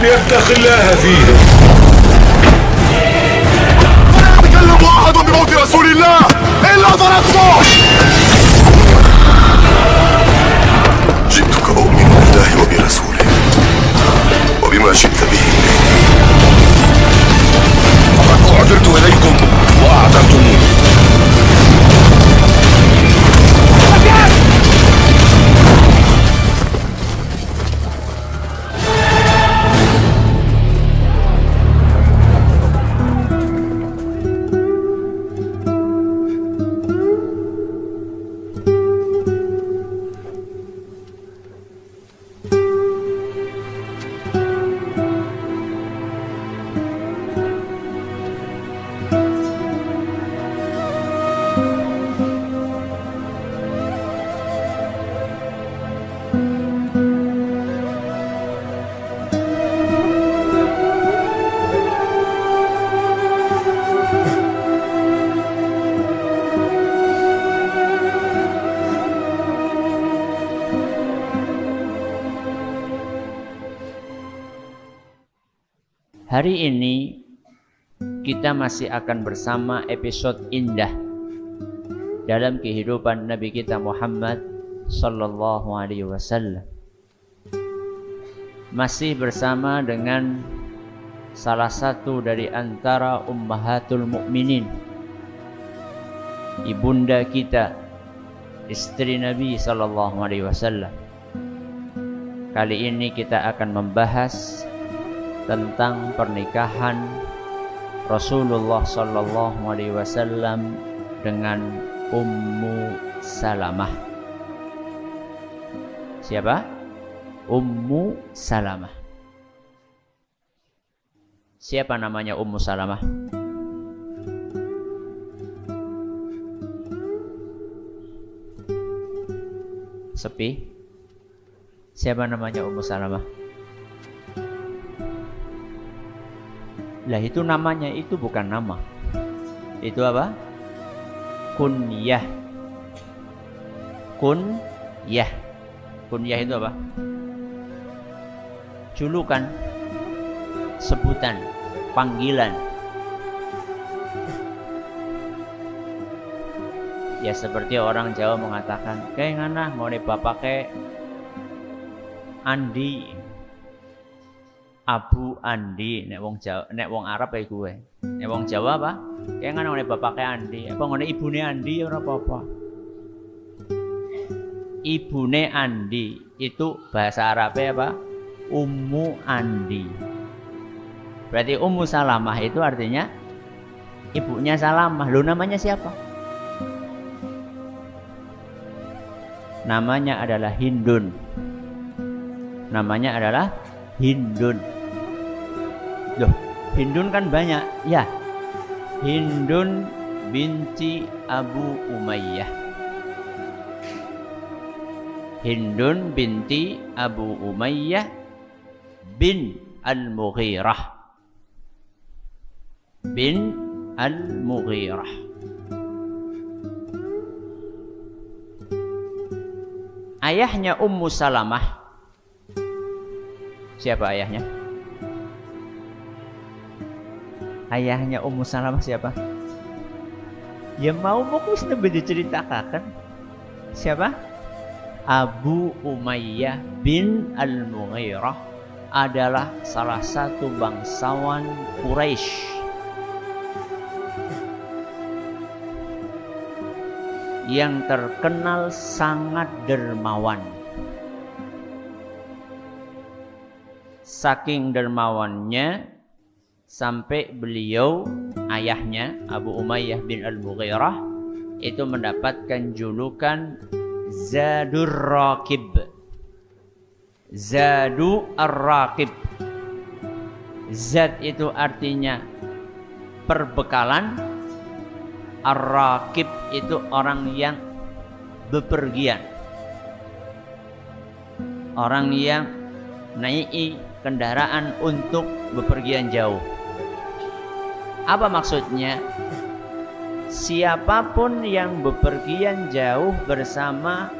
فليتق الله فيهم. لا يتكلم أحد بموت رسول الله إلا ضربته. جئتك أؤمن بالله وبرسوله وبما جئت به. فقد أعذرت إليكم وأعذرتموني. Hari ini kita masih akan bersama episode indah dalam kehidupan Nabi kita Muhammad sallallahu alaihi wasallam. Masih bersama dengan salah satu dari antara ummahatul mukminin, ibunda kita, istri Nabi sallallahu alaihi wasallam. Kali ini kita akan membahas tentang pernikahan Rasulullah sallallahu alaihi wasallam dengan Ummu Salamah. Siapa? Ummu Salamah. Siapa namanya Ummu Salamah? Sepi. Siapa namanya Ummu Salamah? Lah itu namanya, itu bukan nama. Itu apa? Kunyah. Kunyah. Kunyah itu apa? Julukan, sebutan, panggilan. Ya seperti orang Jawa mengatakan, kayak ngana mau bapak kayak Andi, Abu Andi, nek wong Jawa, nek wong Arab kayak gue. Nek wong Jawa apa? Kayak ngene ngene bapake Andi, apa ngene ibune Andi ora apa-apa. Ibune Andi itu bahasa Arabnya apa? Ummu Andi. Berarti Ummu Salamah itu artinya ibunya Salamah. Loh, namanya siapa? Namanya adalah Hindun. Namanya adalah Hindun. Loh, Hindun kan banyak. Ya, Hindun binti Abu Umayyah. Hindun binti Abu Umayyah bin Al-Mughirah. Bin Al-Mughirah. Ayahnya Ummu Salamah. Siapa ayahnya? Ayahnya Ummu Salamah siapa? Ya mau wis nembe diceritakan. Siapa? Abu Umayyah bin Al-Mughirah adalah salah satu bangsawan Quraisy yang terkenal sangat dermawan. Saking dermawannya sampai beliau, ayahnya Abu Umayyah bin Al-Mughirah itu mendapatkan julukan Zadur Raqib. Zadu Ar-Raqib. Zad itu artinya perbekalan, Ar-Raqib itu orang yang bepergian, orang yang naiki kendaraan untuk bepergian jauh. Apa maksudnya? Siapapun yang bepergian jauh bersama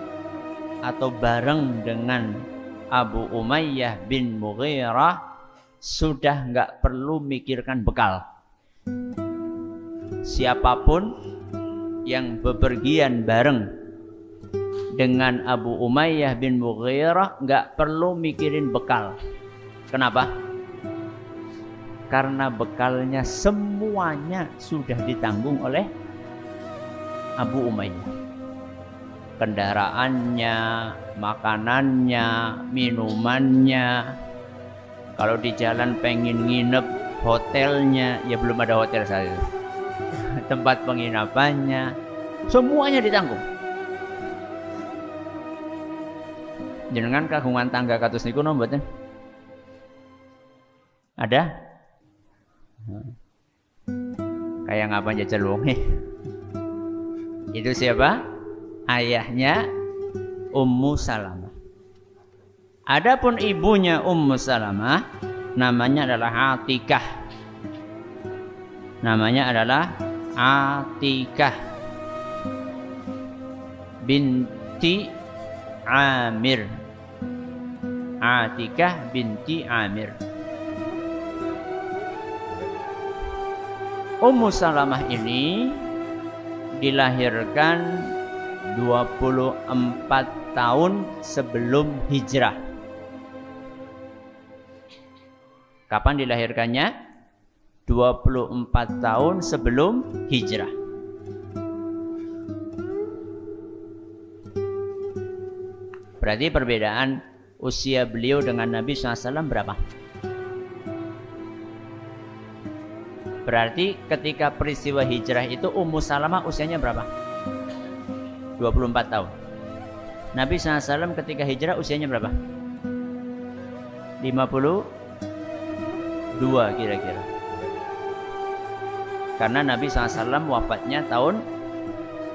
atau bareng dengan Abu Umayyah bin Mughirah, sudah nggak perlu mikirkan bekal. Siapapun yang bepergian bareng dengan Abu Umayyah bin Mughirah nggak perlu mikirin bekal. Kenapa? Karena bekalnya semuanya sudah ditanggung oleh Abu Umayyah. Kendaraannya, makanannya, minumannya. Kalau di jalan pengen nginep, hotelnya, ya belum ada hotel saya. Tempat penginapannya, semuanya ditanggung. Jenengan kagungan tangga kados niku napa mboten? Ada? Kayak ngapa jajal wonge? Itu siapa? Ayahnya Ummu Salamah. Adapun ibunya Ummu Salamah namanya adalah Atikah. Namanya adalah Atikah binti Amir. Atikah binti Amir. Ummu Salamah ini dilahirkan 24 tahun sebelum hijrah. Kapan dilahirkannya? 24 tahun sebelum hijrah. Berarti perbedaan usia beliau dengan Nabi SAW berapa? Berarti ketika peristiwa hijrah itu Ummu Salamah usianya berapa? 24 tahun. Nabi SAW ketika hijrah usianya berapa? 52 kira-kira. Karena Nabi SAW wafatnya tahun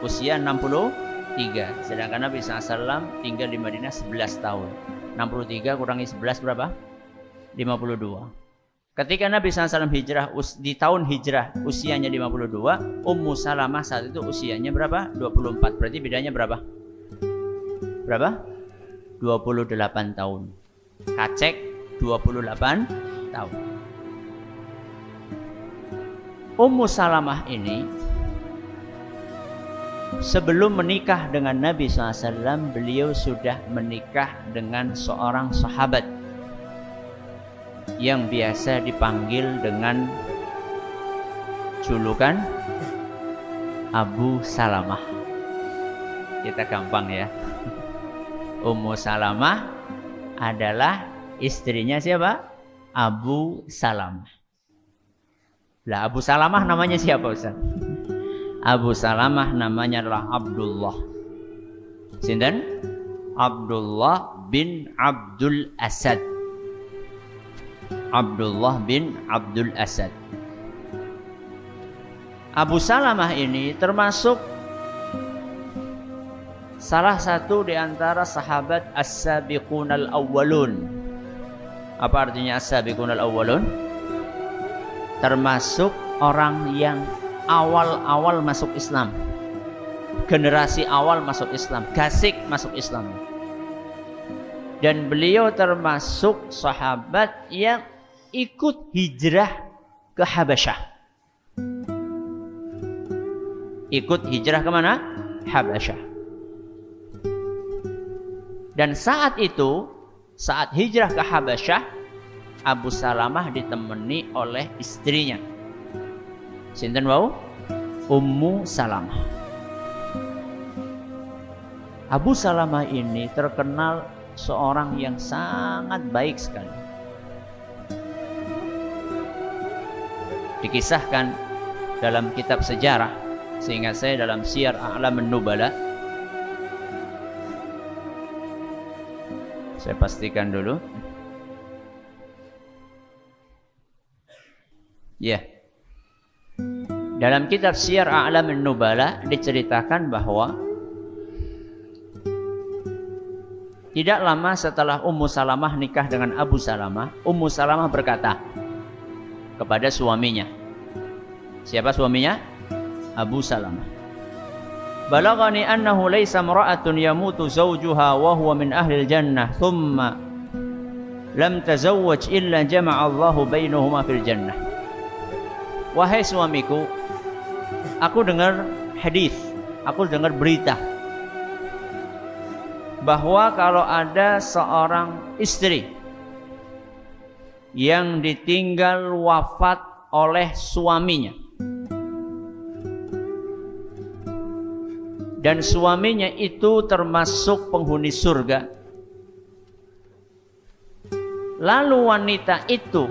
usia 63. Sedangkan Nabi SAW tinggal di Madinah 11 tahun. 63 kurangi 11 berapa? 52. Ketika Nabi SAW hijrah di tahun hijrah usianya 52, Ummu Salamah saat itu usianya berapa? 24. Berarti bedanya berapa? Berapa? 28 tahun. Kacek 28 tahun. Ummu Salamah ini sebelum menikah dengan Nabi SAW, beliau sudah menikah dengan seorang sahabat yang biasa dipanggil dengan julukan Abu Salamah. Kita gampang ya. Ummu Salamah adalah istrinya siapa? Abu Salamah. Lah Abu Salamah namanya siapa Ustaz? Abu Salamah namanya adalah Abdullah. Sinten? Abdullah bin Abdul Asad. Abdullah bin Abdul Asad. Abu Salamah ini termasuk salah satu di antara sahabat As-Sabiqunal Awwalun. Apa artinya As-Sabiqunal Awwalun? Termasuk orang yang awal-awal masuk Islam. Generasi awal masuk Islam, gasik masuk Islam. Dan beliau termasuk sahabat yang ikut hijrah ke Habasyah. Ikut hijrah kemana? Habasyah. Dan saat itu, saat hijrah ke Habasyah, Abu Salamah ditemani oleh istrinya. Sinten wau? Ummu Salamah. Abu Salamah ini terkenal seorang yang sangat baik sekali. Dikisahkan dalam kitab sejarah, seingat saya dalam Syiar A'lamun Nubala. Saya pastikan dulu. Ya. Dalam kitab Syiar A'lamun Nubala diceritakan bahwa tidak lama setelah Ummu Salamah nikah dengan Abu Salamah, Ummu Salamah berkata kepada suaminya. Siapa suaminya? Abu Salamah. Balaghani annahu laysa imra'atun yamutu zawjuha wa huwa min ahli al-jannah thumma lam tazawwaj illa jama'a Allahu bainahuma fil jannah. Wahai suamiku, aku dengar hadis, aku dengar berita bahwa kalau ada seorang istri yang ditinggal wafat oleh suaminya dan suaminya itu termasuk penghuni surga, lalu wanita itu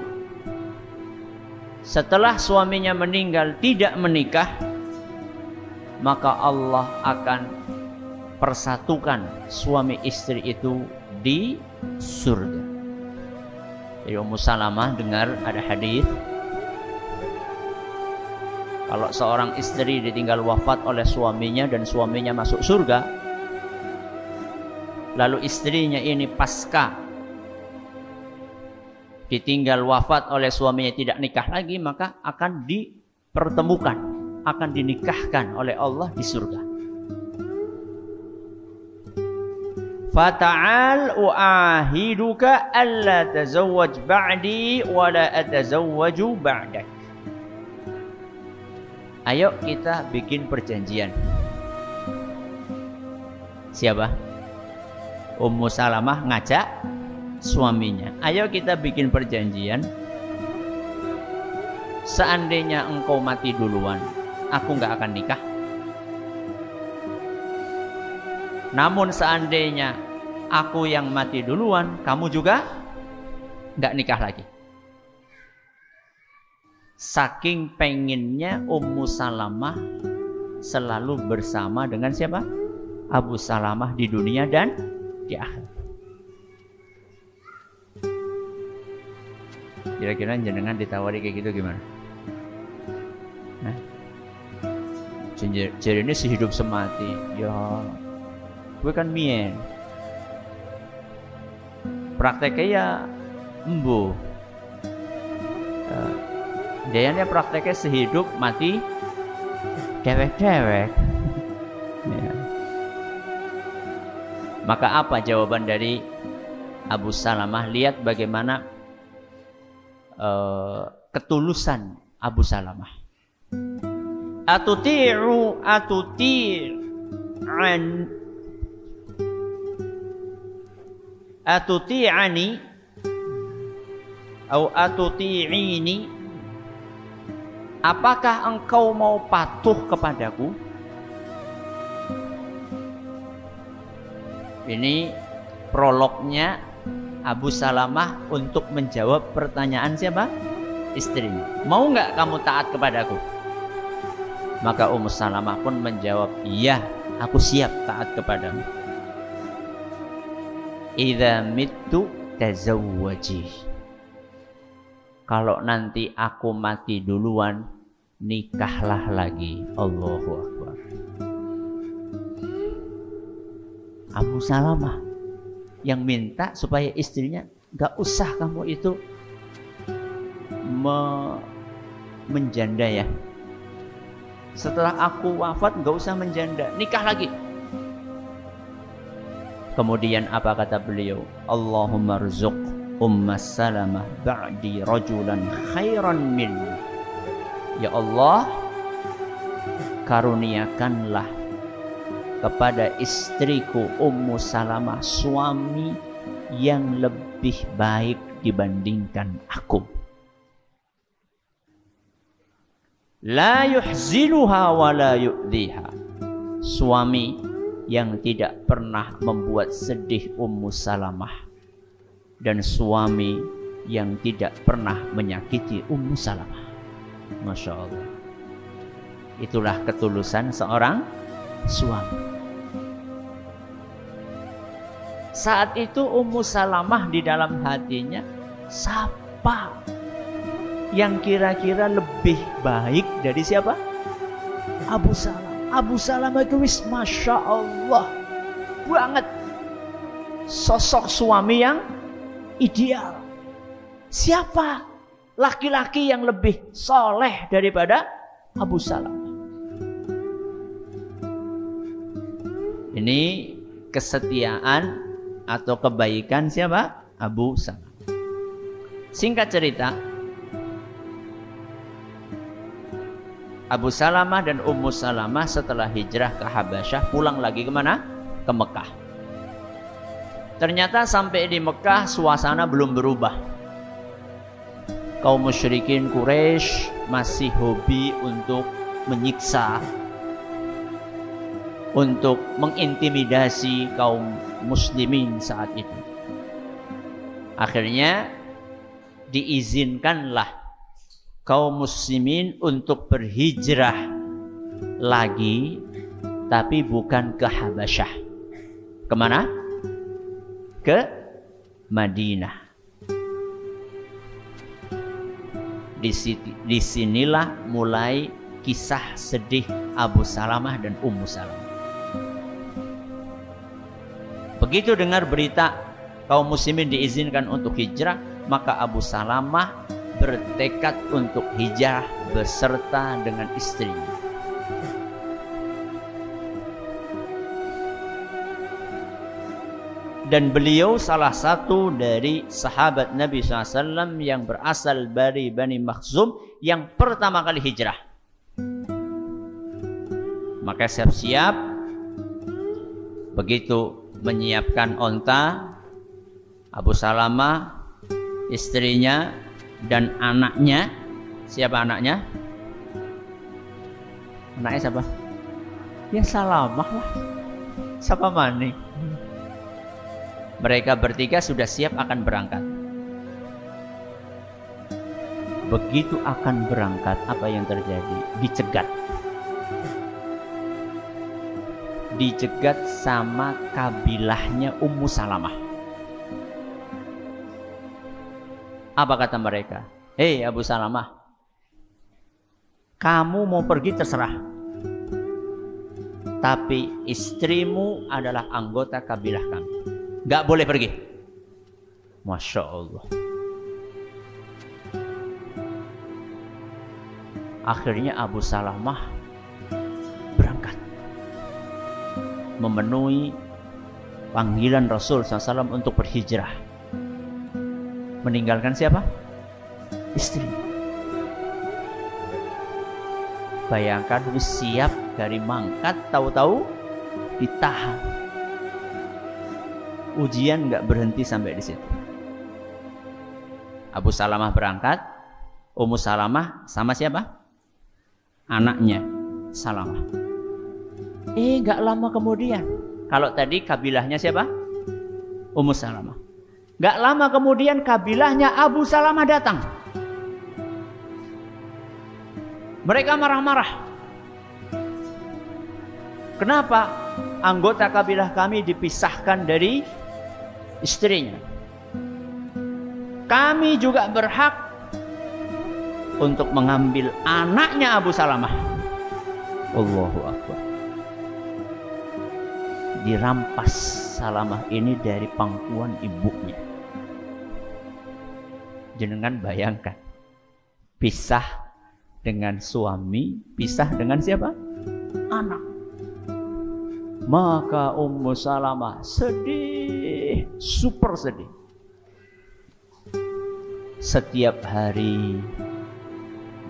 setelah suaminya meninggal tidak menikah, maka Allah akan persatukan suami istri itu di surga. Jadi Ummu Salamah dengar ada hadis, kalau seorang istri ditinggal wafat oleh suaminya dan suaminya masuk surga, lalu istrinya ini pasca ditinggal wafat oleh suaminya tidak nikah lagi, maka akan dipertemukan, akan dinikahkan oleh Allah di surga. Fata'al u'ahiduka alla tazawwaj ba'di wa la atazawwaju ba'dak. Ayo kita bikin perjanjian. Siapa? Ummu Salamah ngajak suaminya, ayo kita bikin perjanjian, seandainya engkau mati duluan, aku gak akan nikah. Namun seandainya aku yang mati duluan, kamu juga gak nikah lagi. Saking pengennya Ummu Salamah selalu bersama dengan siapa? Abu Salamah di dunia dan di akhirat. Kira-kira jenengan ditawari kayak gitu gimana? Nah, jadi ini sehidup semati. Ya, gue kan mien. Prakteknya ya embu. Jayanya prakteknya sehidup mati dewek-dewek. Ya. Maka apa jawaban dari Abu Salamah? Lihat bagaimana ketulusan Abu Salamah. Atuti'ani atau atuti'ini, apakah engkau mau patuh kepadaku? Ini prolognya Abu Salamah untuk menjawab pertanyaan siapa? Istrinya. Mau nggak kamu taat kepadaku? Maka Ummu Salamah pun menjawab, iya, aku siap taat kepadamu. Idza mittu tazawwaji. Kalau nanti aku mati duluan, nikahlah lagi. Allahu Akbar. Abu Salamah yang minta supaya istrinya gak usah kamu itu menjanda ya. Setelah aku wafat gak usah menjanda, nikah lagi. Kemudian apa kata beliau? Allahumma rzuq Ummu Salamah ba'di rajulan khairan minni. Ya Allah, karuniakanlah kepada istriku Ummu Salamah suami yang lebih baik dibandingkan aku. La yuhzinuha wa la yu'dhiha. Suami yang tidak pernah membuat sedih Ummu Salamah dan suami yang tidak pernah menyakiti Ummu Salamah. Masya Allah. Itulah ketulusan seorang suami. Saat itu Ummu Salamah di dalam hatinya, siapa yang kira-kira lebih baik dari siapa? Abu Salamah. Abu Salamah itu wis Masya Allah banget, sosok suami yang ideal. Siapa laki-laki yang lebih soleh daripada Abu Salamah? Ini kesetiaan atau kebaikan siapa? Abu Salamah. Singkat cerita, Abu Salamah dan Ummu Salamah setelah hijrah ke Habasyah pulang lagi kemana? Ke Mekah. Ternyata sampai di Mekah suasana belum berubah. Kaum musyrikin Quraisy masih hobi untuk menyiksa, untuk mengintimidasi kaum muslimin saat itu. Akhirnya diizinkanlah kaum muslimin untuk berhijrah lagi, tapi bukan ke Habasyah. Kemana? Ke Madinah. Disinilah mulai kisah sedih Abu Salamah dan Ummu Salamah. Begitu dengar berita kaum muslimin diizinkan untuk hijrah, maka Abu Salamah bertekad untuk hijrah beserta dengan istrinya. Dan beliau salah satu dari sahabat Nabi SAW yang berasal dari Bani Makhzum yang pertama kali hijrah. Maka siap-siap, begitu menyiapkan onta, Abu Salamah, istrinya, dan anaknya. Siapa anaknya? Anaknya siapa? Ya Salamah lah. Siapa mani? Mereka bertiga sudah siap akan berangkat. Begitu akan berangkat, apa yang terjadi? Dicegat. Dicegat sama kabilahnya Ummu Salamah. Apa kata mereka? Hei Abu Salamah, kamu mau pergi terserah, tapi istrimu adalah anggota kabilah kami, gak boleh pergi. Masya Allah. Akhirnya Abu Salamah berangkat memenuhi panggilan Rasul SAW untuk berhijrah. Meninggalkan siapa? Istri. Bayangkan siap dari mangkat, tahu-tahu ditahan. Ujian nggak berhenti sampai di situ. Abu Salamah berangkat, Ummu Salamah sama siapa? Anaknya Salamah. Nggak lama kemudian, kalau tadi kabilahnya siapa? Ummu Salamah. Gak lama kemudian kabilahnya Abu Salamah datang. Mereka marah-marah. Kenapa anggota kabilah kami dipisahkan dari istrinya? Kami juga berhak untuk mengambil anaknya Abu Salamah. Allahu Akbar. Dirampas Salamah ini dari pangkuan ibunya. Jenengan bayangkan, pisah dengan suami, pisah dengan siapa? Anak. Maka Ummu Salamah sedih, super sedih. Setiap hari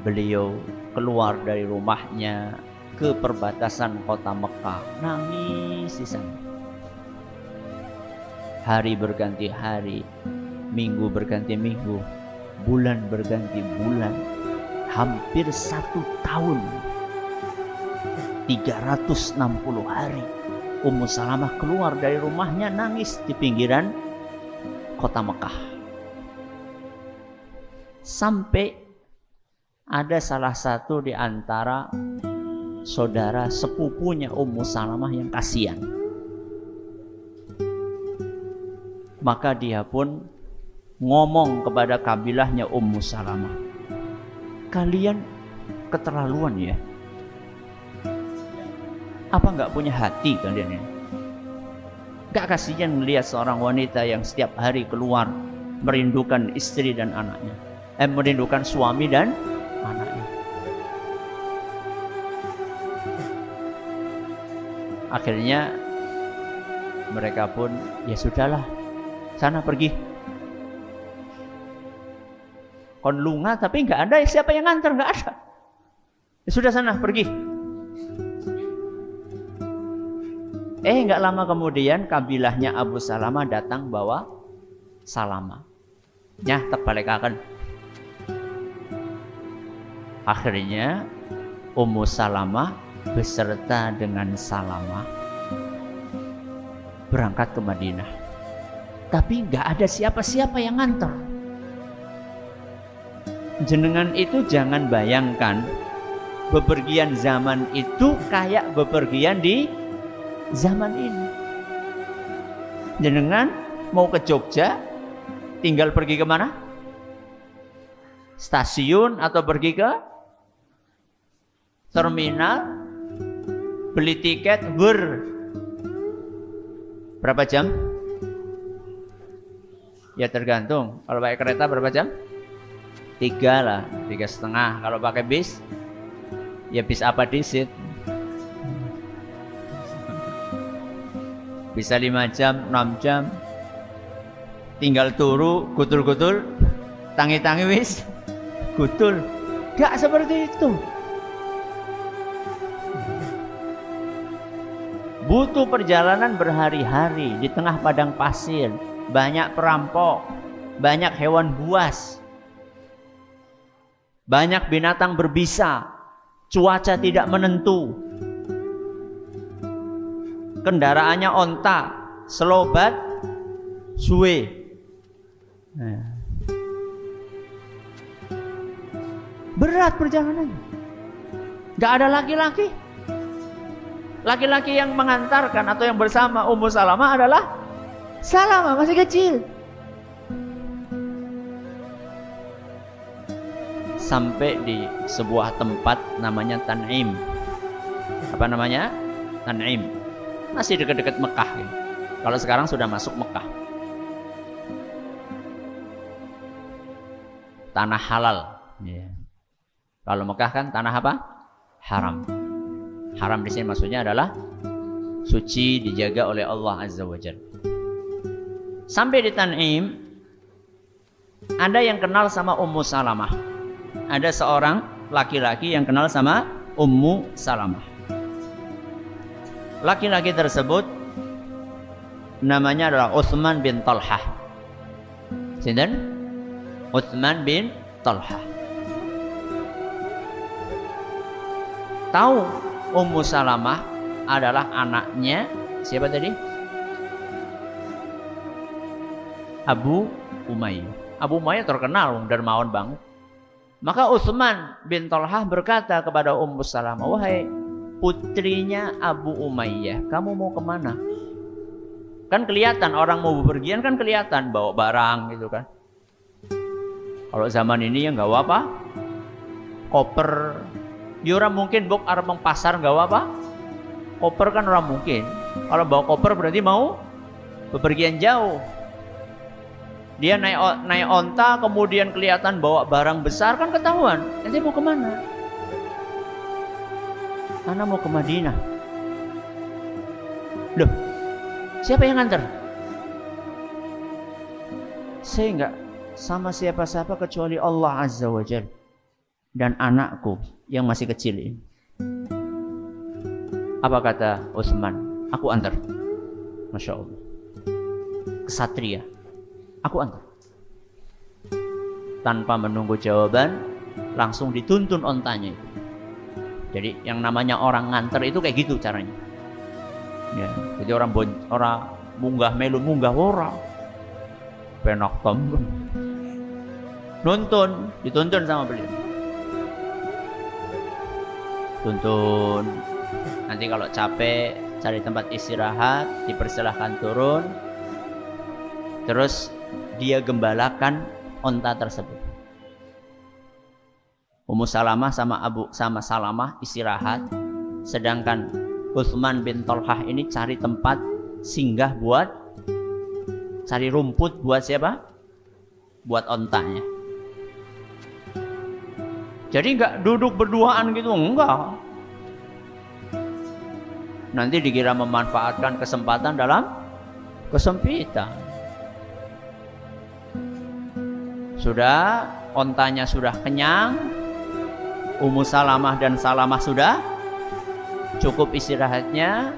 beliau keluar dari rumahnya ke perbatasan kota Mekah, nangis di sana. Hari berganti hari, minggu berganti minggu, bulan berganti bulan, hampir 1 tahun, 360 hari Ummu Salamah keluar dari rumahnya nangis di pinggiran kota Mekah. Sampai ada salah satu di antara saudara sepupunya Ummu Salamah yang kasihan. Maka dia pun ngomong kepada kabilahnya Ummu Salamah, kalian keterlaluan ya. Apa nggak punya hati kalian ini? Gak kasihan melihat seorang wanita yang setiap hari keluar merindukan istri dan anaknya, merindukan suami dan anaknya. Akhirnya mereka pun ya sudahlah, sana pergi. kon lunga tapi nggak ada siapa yang nganter, nggak ada. Ya sudah sana pergi. Nggak lama kemudian kabilahnya Abu Salamah datang bawa Salamah. Nyah tebalekaken. Akhirnya Ummu Salamah beserta dengan Salamah berangkat ke Madinah. Tapi nggak ada siapa-siapa yang nganter. Jenengan itu jangan bayangkan bepergian zaman itu kayak bepergian di zaman ini. Jenengan mau ke Jogja, tinggal pergi kemana? Stasiun atau pergi ke terminal, beli tiket, berapa jam? Ya tergantung. Kalau pakai kereta berapa jam? 3 lah, 3,5. Kalau pakai bis, ya bis apa disit? Bisa 5 jam, 6 jam. Tinggal turu, gutul-gutul, tangi-tangi wis, gutul. Gak seperti itu. Butuh perjalanan berhari-hari di tengah padang pasir. Banyak perampok, banyak hewan buas, banyak binatang berbisa, cuaca tidak menentu, kendaraannya onta, selobat, suwe. Berat perjalanannya. Gak ada laki-laki. Laki-laki yang mengantarkan atau yang bersama Ummu Salamah adalah Salamah, masih kecil. Sampai di sebuah tempat namanya Tan'im. Apa namanya? Tan'im. Masih dekat-dekat Mekah gitu. Kalau sekarang sudah masuk Mekah. Tanah halal. Yeah. Kalau Mekah kan tanah apa? Haram. Haram di sini maksudnya adalah suci, dijaga oleh Allah Azza wa Jalla. Sampai di Tan'im, ada yang kenal sama Ummu Salamah. Ada seorang laki-laki yang kenal sama Ummu Salamah. Laki-laki tersebut namanya adalah Utsman bin Talhah. Sinten? Utsman bin Talhah. Tahu Ummu Salamah adalah anaknya siapa tadi? Abu Umayyah. Abu Umayyah terkenal dermawan banget. Maka Utsman bin Talhah berkata kepada Ummu Salamah, "Wahai putrinya Abu Umayyah, kamu mau kemana?" Kan kelihatan orang mau bepergian, kan kelihatan bawa barang gitu kan. Kalau zaman ini ya nggak apa, koper. Ya orang mungkin bok arep meng pasar nggak apa, koper kan orang mungkin. Kalau bawa koper berarti mau bepergian jauh. Dia naik onta, kemudian kelihatan bawa barang besar, kan ketahuan. Nanti mau kemana? Ana mau ke Madinah. Loh, siapa yang nganter? Saya enggak sama siapa-siapa kecuali Allah Azza wa Jalla dan anakku yang masih kecil ini. Apa kata Utsman? Aku antar. Masya Allah. Kesatria. Aku antar. Tanpa menunggu jawaban, langsung dituntun ontanya itu. Jadi yang namanya orang nganter itu kayak gitu caranya. Ya, jadi orang munggah melu munggah ora. Penak tombong. Nuntun, dituntun sama beliau. Tuntun. Nanti kalau capek cari tempat istirahat, dipersilahkan turun. Terus dia gembalakan onta tersebut. Ummu Salamah sama Salamah istirahat, sedangkan Utsman bin Talhah ini cari tempat singgah buat cari rumput buat siapa? Buat ontanya. Jadi nggak duduk berduaan gitu, enggak. Nanti dikira memanfaatkan kesempatan dalam kesempitan. Sudah, ontanya sudah kenyang, Ummu Salamah dan Salamah sudah cukup istirahatnya,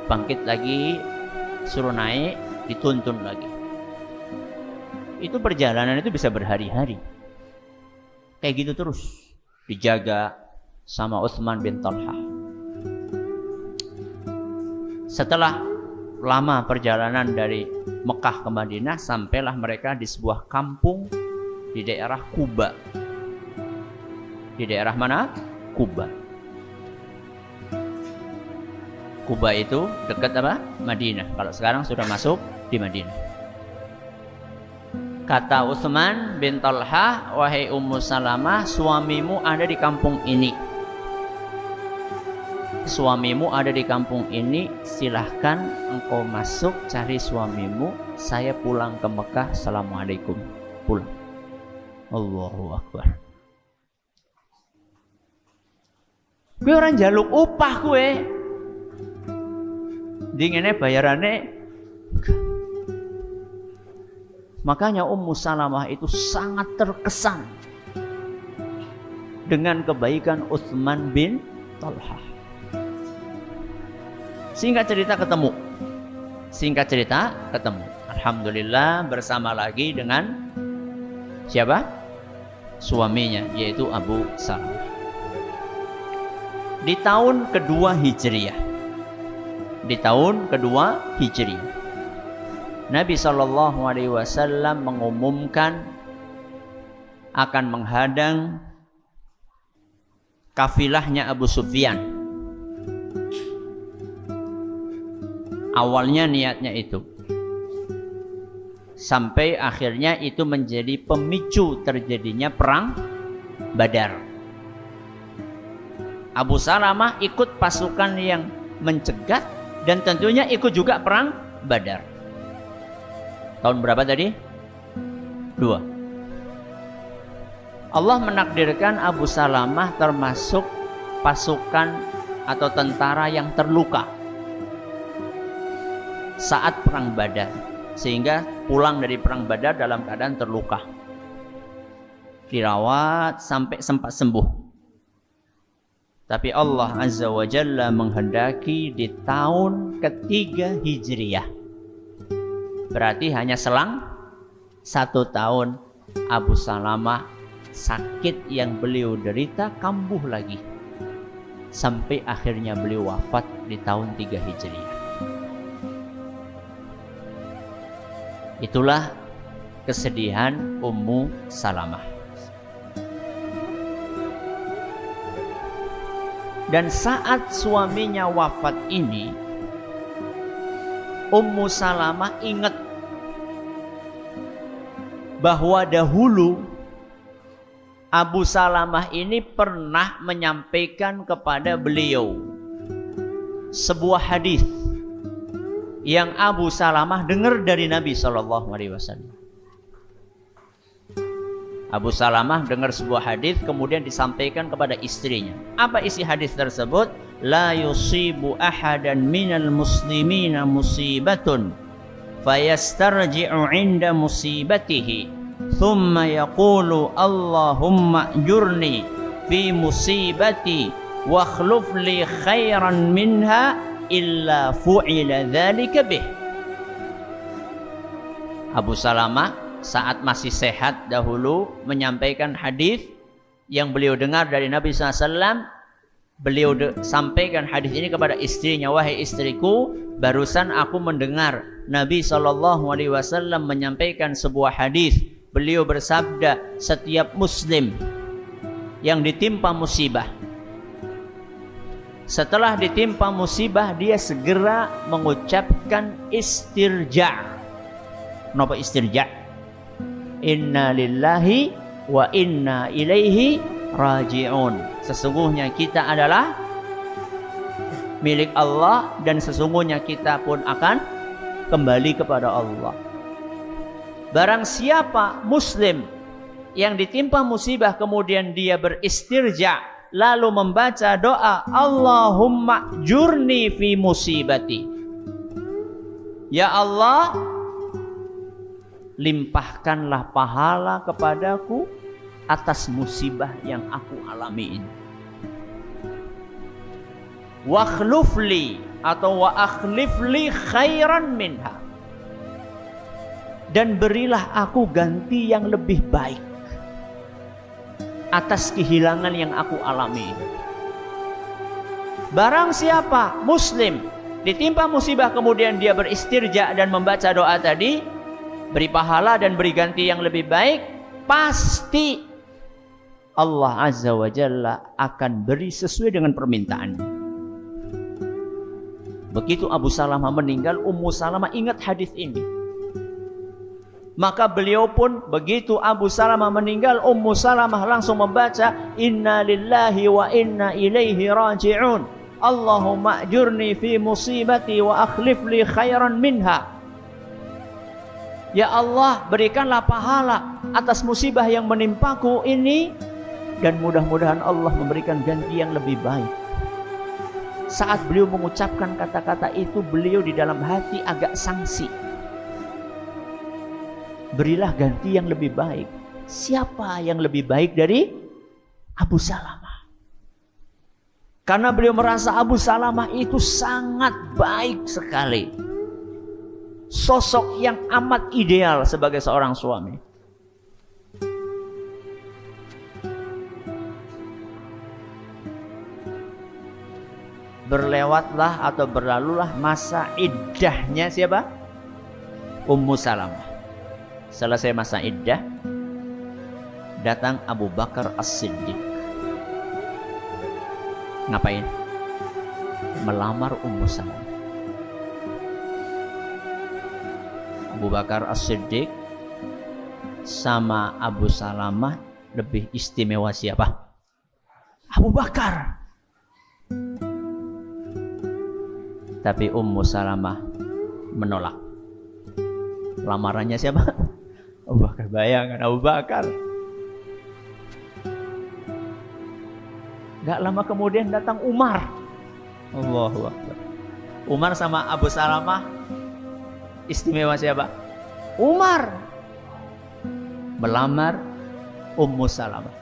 bangkit lagi, suruh naik, dituntun lagi. Itu perjalanan itu bisa berhari-hari. Kayak gitu terus, dijaga sama Utsman bin Talha. Setelah lama perjalanan dari Mekah ke Madinah, sampailah mereka di sebuah kampung di daerah Kuba. Di daerah mana? Kuba. Kuba itu dekat apa? Madinah. Kalau sekarang sudah masuk di Madinah. Kata Utsman bin Talha, wahai Ummu Salamah, suamimu ada di kampung ini. Suamimu ada di kampung ini, silahkan engkau masuk cari suamimu. Saya pulang ke Mekah. Assalamualaikum. Pulang. Allahu Akbar. Gue orang jaluk upah gue. Dinginnya bayarannya. Makanya Ummu Salamah itu sangat terkesan dengan kebaikan Utsman bin Talha. Singkat cerita ketemu. Alhamdulillah bersama lagi dengan siapa? Suaminya, yaitu Abu Salamah. Di tahun kedua Hijriah. Nabi SAW mengumumkan akan menghadang kafilahnya Abu Sufyan. Awalnya niatnya itu, sampai akhirnya itu menjadi pemicu terjadinya perang Badar. Abu Salamah ikut pasukan yang mencegat dan tentunya ikut juga perang Badar. Tahun berapa tadi? 2. Allah menakdirkan Abu Salamah termasuk pasukan atau tentara yang terluka saat perang Badar, sehingga pulang dari perang Badar dalam keadaan terluka, dirawat sampai sempat sembuh. Tapi Allah Azza wa Jalla menghendaki di tahun ketiga Hijriah, berarti hanya selang 1 tahun, Abu Salamah sakit yang beliau derita kambuh lagi, sampai akhirnya beliau wafat di tahun 3 Hijriah. Itulah kesedihan Ummu Salamah. Dan saat suaminya wafat ini, Ummu Salamah ingat bahwa dahulu Abu Salamah ini pernah menyampaikan kepada beliau sebuah hadis yang Abu Salamah dengar dari Nabi SAW. Abu Salamah dengar sebuah hadis kemudian disampaikan kepada istrinya. Apa isi hadis tersebut? La yusibu ahadan minal muslimina musibatun fayastarji'u 'inda musibatihi thumma yaqulu Allahumma ajurni fi musibati wa akhluf li khairan minha illa fu'ila dzalika bih. Abu Salamah saat masih sehat dahulu menyampaikan hadis yang beliau dengar dari Nabi SAW. Beliau sampaikan hadis ini kepada istrinya, wahai istriku, barusan aku mendengar Nabi SAW menyampaikan sebuah hadis. Beliau bersabda, setiap muslim yang ditimpa musibah, setelah ditimpa musibah, dia segera mengucapkan istirja. Kenapa istirja? Inna lillahi wa inna ilaihi raji'un. Sesungguhnya kita adalah milik Allah dan sesungguhnya kita pun akan kembali kepada Allah. Barang siapa muslim yang ditimpa musibah kemudian dia beristirja, lalu membaca doa Allahumma jurni fi musibati, ya Allah, limpahkanlah pahala kepadaku atas musibah yang aku alami ini. Wakhlufli atau wa akhlifli khairan minha, dan berilah aku ganti yang lebih baik atas kehilangan yang aku alami ini. Barang siapa muslim ditimpa musibah kemudian dia beristirja dan membaca doa tadi, beri pahala dan beri ganti yang lebih baik, pasti Allah Azza wa Jalla akan beri sesuai dengan permintaannya. Begitu Abu Salamah meninggal, Ummu Salamah ingat hadis ini. Maka beliau pun begitu Abu Salamah meninggal, Ummu Salamah langsung membaca Inna lillahi wa inna ilaihi raji'un. Allahumma ajurni fi musibati wa akhlif li khairan minha. Ya Allah, berikanlah pahala atas musibah yang menimpaku ini, dan mudah-mudahan Allah memberikan ganti yang lebih baik. Saat beliau mengucapkan kata-kata itu, beliau di dalam hati agak sangsi. Berilah ganti yang lebih baik. Siapa yang lebih baik dari Abu Salamah? Karena beliau merasa Abu Salamah itu sangat baik sekali. Sosok yang amat ideal sebagai seorang suami. Berlewatlah atau berlalulah masa iddahnya siapa? Ummu Salamah. Selesai masa iddah, datang Abu Bakar As-Siddiq. Ngapain? Melamar Ummu Salamah. Abu Bakar As-Siddiq sama Abu Salamah lebih istimewa siapa? Abu Bakar. Tapi Ummu Salamah menolak. Lamarannya siapa? Abu Bakar. Bayangkan Abu Bakar. Gak lama kemudian datang Umar. Allahu Akbar. Umar sama Abu Salamah istimewa siapa? Umar. Melamar Ummu Salamah.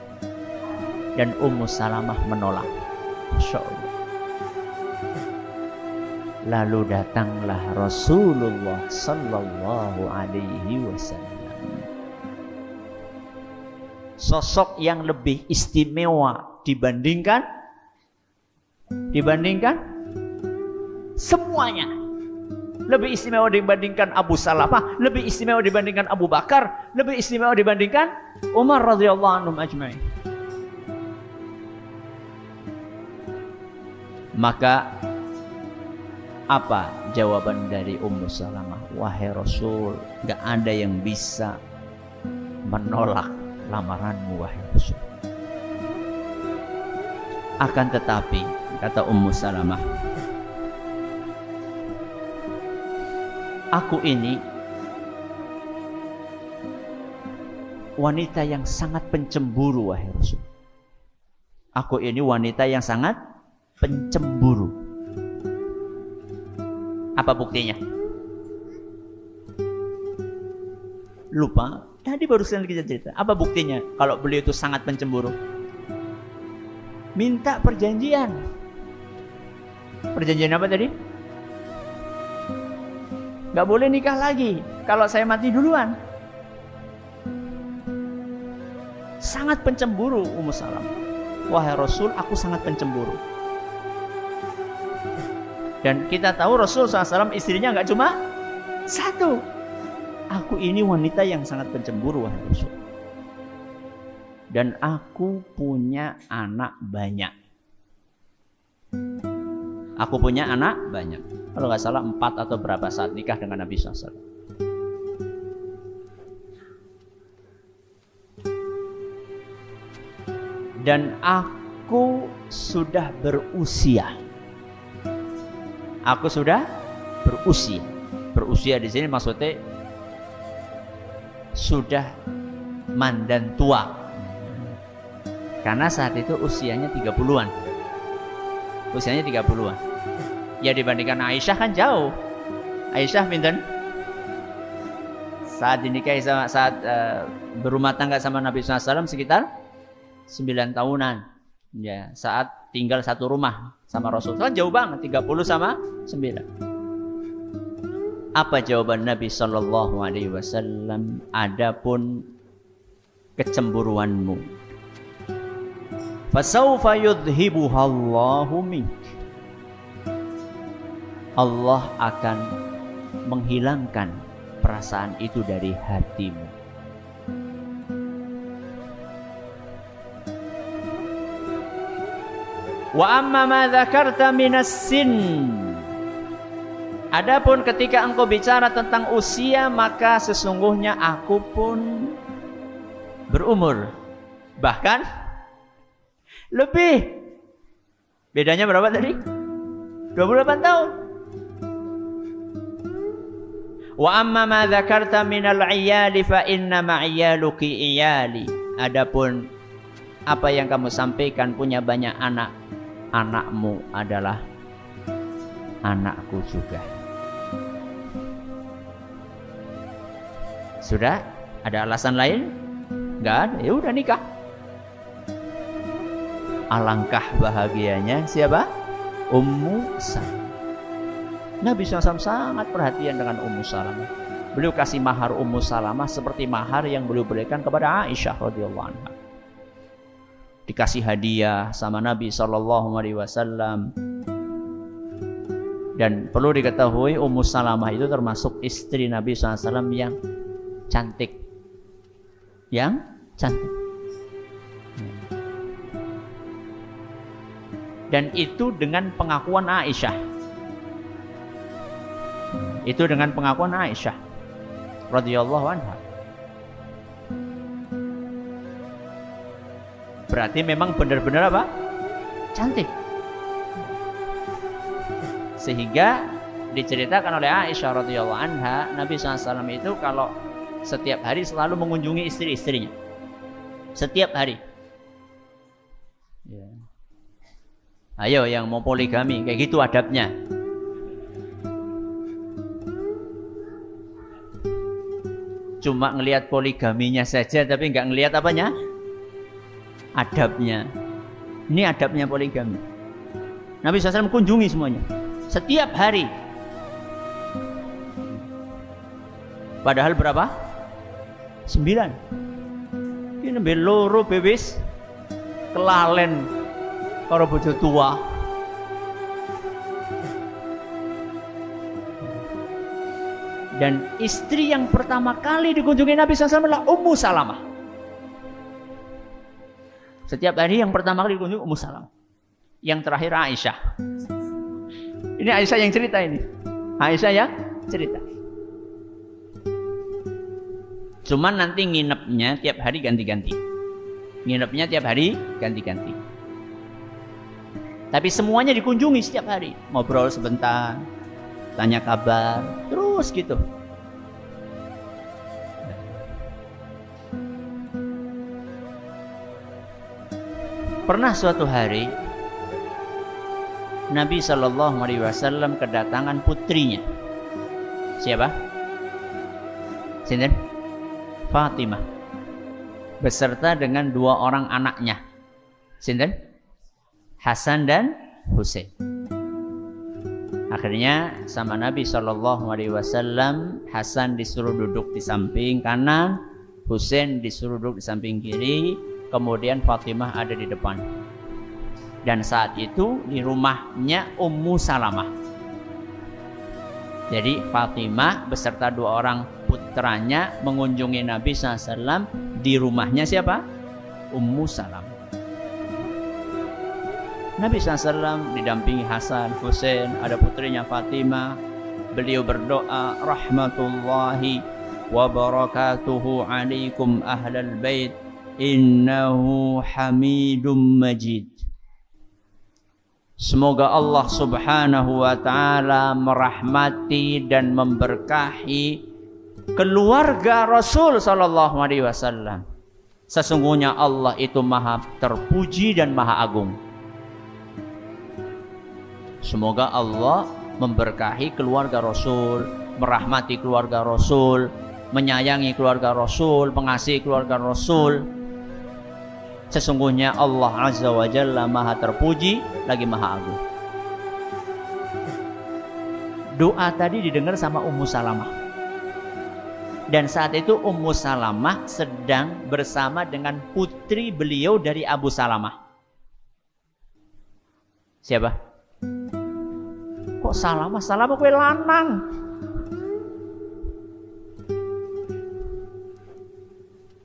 Dan Ummu Salamah menolak. Masya Allah. Lalu datanglah Rasulullah sallallahu alaihi wasallam. Sosok yang lebih istimewa dibandingkan semuanya. Lebih istimewa dibandingkan Abu Salamah, lebih istimewa dibandingkan Abu Bakar, lebih istimewa dibandingkan Umar radhiyallahu anhum ajma'in. Maka apa jawaban dari Ummu Salamah? Wahai Rasul, gak ada yang bisa menolak lamaranmu wahai Rasul. Akan tetapi, kata Ummu Salamah, aku ini wanita yang sangat pencemburu wahai Rasul. Aku ini wanita yang sangat pencemburu. Apa buktinya? Lupa. Tadi barusan kita cerita. Apa buktinya kalau beliau itu sangat pencemburu? Minta perjanjian. Perjanjian apa tadi? Gak boleh nikah lagi kalau saya mati duluan. Sangat pencemburu Ummu Salamah. Wahai Rasul, aku sangat pencemburu. Dan kita tahu Rasul SAW istrinya nggak cuma satu. Aku ini wanita yang sangat pencemburu wahai Rasul. Dan aku punya anak banyak. Aku punya anak banyak. Kalau nggak salah 4 atau berapa saat nikah dengan Nabi SAW. Dan aku sudah berusia. Aku sudah berusia. Berusia di sini maksudnya sudah mandan tua. Karena saat itu usianya 30-an. Usianya 30-an. Ya dibandingkan Aisyah kan jauh. Aisyah pinten? saat dinikahi saat berumah tangga sama Nabi SAW sekitar 9 tahunan. Ya, saat tinggal satu rumah sama Rasul. Kan jauh banget, 30 sama 9. Apa jawaban Nabi Sallallahu Alaihi Wasallam? Adapun kecemburuanmu, fasawfa yudhibuhallahu mink. Allah akan menghilangkan perasaan itu dari hatimu. Wa amma ma dzakarta minas sin. Adapun ketika engkau bicara tentang usia, maka sesungguhnya aku pun berumur, bahkan lebih. Bedanya berapa tadi? 28 tahun. Wa amma ma dzakarta minal iyali fa inna ma'iyaluki iyali. Adapun apa yang kamu sampaikan punya banyak anak, anakmu adalah anakku juga. Sudah? Ada alasan lain? Enggak ada. Ya udah nikah. Alangkah bahagianya siapa? Ummu Salamah. Nabi SAW sangat perhatian dengan Ummu Salamah. Beliau kasih mahar Ummu Salamah seperti mahar yang beliau berikan kepada Aisyah radhiyallahu anha. Dikasih hadiah sama Nabi SAW. Dan perlu diketahui Ummu Salamah itu termasuk istri Nabi SAW yang cantik. Yang cantik. Dan itu dengan pengakuan Aisyah. Itu dengan pengakuan Aisyah radhiyallahu anha. Berarti memang benar-benar apa? Cantik. Sehingga diceritakan oleh Aisyah radhiyallahu anha, Nabi SAW itu kalau setiap hari selalu mengunjungi istri-istrinya. Setiap hari. Ya. Ayo yang mau poligami, kayak gitu adabnya. Cuma ngelihat poligaminya saja, tapi nggak ngelihat apanya? Adabnya. Ini adabnya poligami. Nabi SAW kunjungi semuanya. Setiap hari. Padahal berapa? 9. Ini beloro bebis kelalen karo bojo tua. Dan istri yang pertama kali dikunjungi Nabi SAW adalah Ummu Salamah. Setiap hari yang pertama kali dikunjungi Ummu Salamah. Yang terakhir Aisyah. Ini Aisyah yang cerita ini. Aisyah yang cerita. Cuman nanti nginepnya tiap hari ganti-ganti. Nginepnya tiap hari ganti-ganti. Tapi semuanya dikunjungi setiap hari. Ngobrol sebentar, tanya kabar, terus gitu. Pernah suatu hari Nabi SAW kedatangan putrinya. Siapa? Sinten? Fatimah. Beserta dengan 2 orang anaknya. Sinten? Hasan dan Husain. Akhirnya sama Nabi SAW, Hasan disuruh duduk di samping kanan, Husain disuruh duduk di samping kiri, kemudian Fatimah ada di depan. Dan saat itu di rumahnya Ummu Salamah. Jadi Fatimah beserta 2 orang putranya mengunjungi Nabi SAW di rumahnya siapa? Ummu Salamah. Nabi SAW didampingi Hasan, Husain, ada putrinya Fatimah. Beliau berdoa, rahmatullahi wa barakatuhu alaikum ahlal bait, innahu hamidum majid. Semoga Allah Subhanahu wa ta'ala merahmati dan memberkahi keluarga Rasul sallallahu alaihi wasallam. Sesungguhnya Allah itu maha terpuji dan maha agung. Semoga Allah memberkahi keluarga Rasul, merahmati keluarga Rasul, menyayangi keluarga Rasul, mengasihi keluarga Rasul. Sesungguhnya Allah Azza wa Jalla Maha terpuji lagi Maha agung. Doa tadi didengar sama Ummu Salamah. Dan saat itu Ummu Salamah sedang bersama dengan putri beliau dari Abu Salamah. Siapa? Kok Salamah? Salamah kue lanang.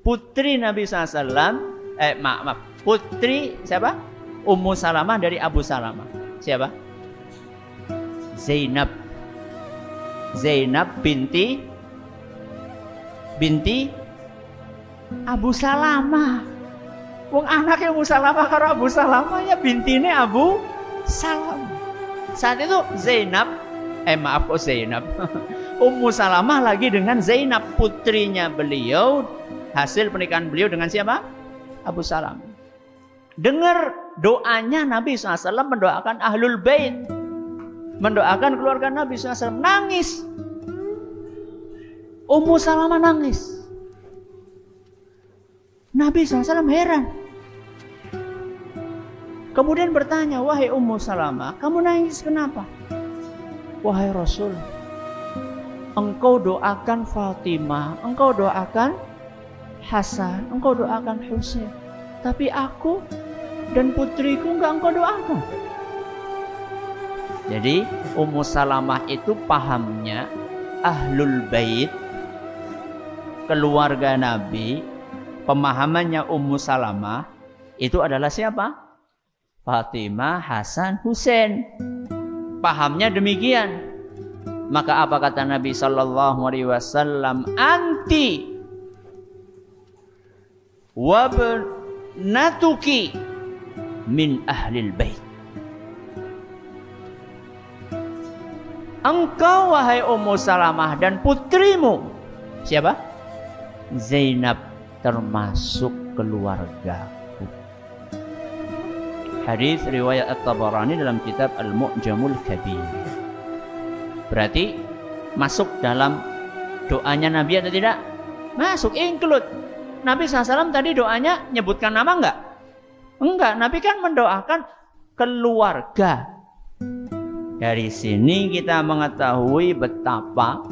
Putri Nabi SAW, maaf, putri siapa? Ummu Salamah dari Abu Salamah. Siapa? Zainab. Zainab binti Abu Salamah. Wong anaknya Ummu Salamah karo Abu Salamah ya bintine Abu Salamah. Saat itu Zainab, maaf kok Zainab. Ummu Salamah lagi dengan Zainab, putrinya beliau, hasil pernikahan beliau dengan siapa? Abu Salamah. Dengar doanya Nabi SAW mendoakan Ahlul Bait, mendoakan keluarga Nabi SAW, nangis. Ummu Salamah nangis. Nabi SAW heran. Kemudian bertanya, wahai Ummu Salamah, kamu nangis kenapa? Wahai Rasul, engkau doakan Fatimah, engkau doakan Hasan, engkau doakan Husain, tapi aku dan putriku enggak engkau doakan. Jadi Ummu Salamah itu pahamnya Ahlul Bait, keluarga Nabi, pemahamannya Ummu Salamah itu adalah siapa? Fatimah, Hasan, Husain. Pahamnya demikian. Maka apa kata Nabi sallallahu alaihi wasallam? Anti wa banatuki min ahlil bait. Engkau wahai Ummu Salamah dan putrimu siapa? Zainab termasuk keluargaku. Hadis riwayat At-Tabarani dalam kitab Al-Mu'jamul Kabir. Berarti masuk dalam doanya Nabi atau tidak? Masuk, include. Nabi SAW tadi doanya nyebutkan nama enggak? Enggak, Nabi kan mendoakan keluarga. Dari sini kita mengetahui betapa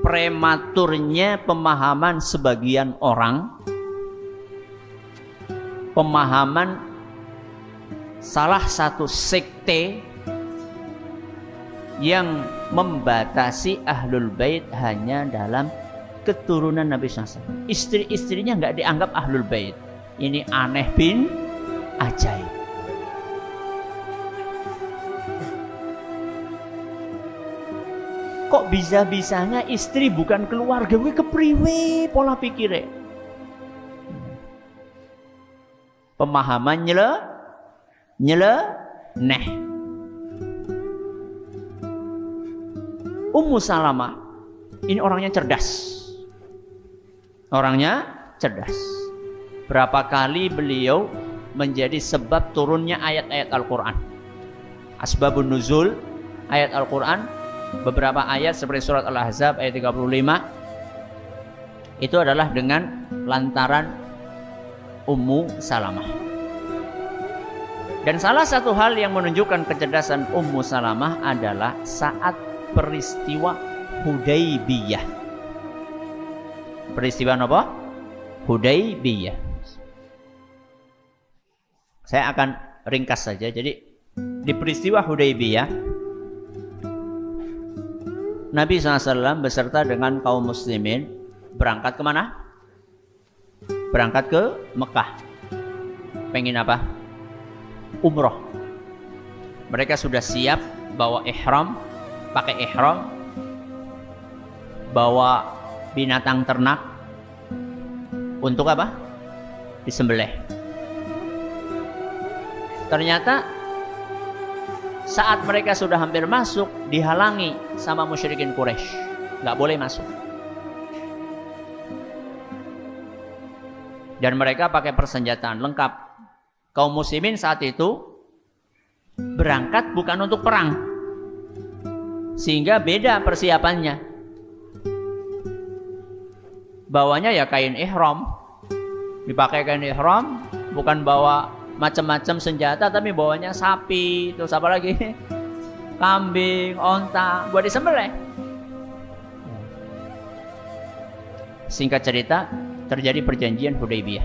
prematurnya pemahaman sebagian orang, pemahaman salah satu sekte yang membatasi Ahlul Bait hanya dalam keturunan Nabi SAW. Istri-istrinya nggak dianggap Ahlul Bait. Ini aneh bin ajaib. Kok bisa-bisanya istri bukan keluarga? Gue kepriwe pola pikirnya. Pemahaman nyeleneh. Ummu Salamah ini orangnya cerdas. Orangnya cerdas. Berapa kali beliau menjadi sebab turunnya ayat-ayat Al-Quran. Asbabun nuzul ayat Al-Quran, beberapa ayat seperti surat Al-Ahzab ayat 35 itu adalah dengan lantaran Ummu Salamah. Dan salah satu hal yang menunjukkan kecerdasan Ummu Salamah adalah saat peristiwa Hudaybiyah. Peristiwa apa? Hudaybiyah. Saya akan ringkas saja. Jadi di peristiwa Hudaybiyah, Nabi SAW beserta dengan kaum muslimin berangkat kemana? Berangkat ke Mekah. Pengen apa? Umroh. Mereka sudah siap bawa ihram, pakai ihram, bawa binatang ternak untuk apa? Disembelih. Ternyata saat mereka sudah hampir masuk, dihalangi sama musyrikin Quraisy, nggak boleh masuk. Dan mereka pakai persenjataan lengkap. Kaum muslimin saat itu berangkat bukan untuk perang, sehingga beda persiapannya. bawanya ya kain ihram. Dipakai kain ihram, bukan bawa macam-macam senjata, tapi bawanya sapi, terus apa lagi? Kambing, onta, buat disembelih. Singkat cerita, terjadi perjanjian Hudaybiyah.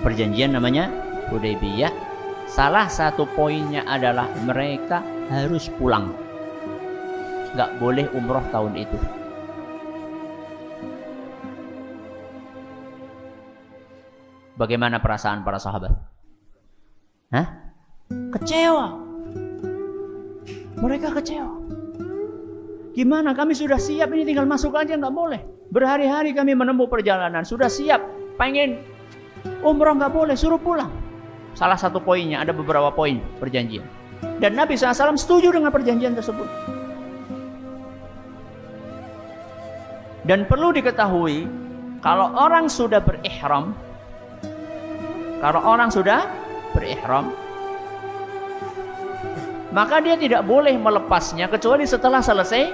Perjanjian namanya Hudaybiyah. Salah satu poinnya adalah mereka harus pulang. Nggak boleh umroh tahun itu. Bagaimana perasaan para sahabat? Hah? Kecewa. Mereka kecewa. Gimana? Kami sudah siap, ini tinggal masuk aja nggak boleh. Berhari-hari kami menempuh perjalanan, sudah siap, pengen umroh nggak boleh, suruh pulang. Salah satu poinnya, ada beberapa poin perjanjian. Dan Nabi SAW setuju dengan perjanjian tersebut. Dan perlu diketahui, kalau orang sudah berihram, maka dia tidak boleh melepasnya kecuali setelah selesai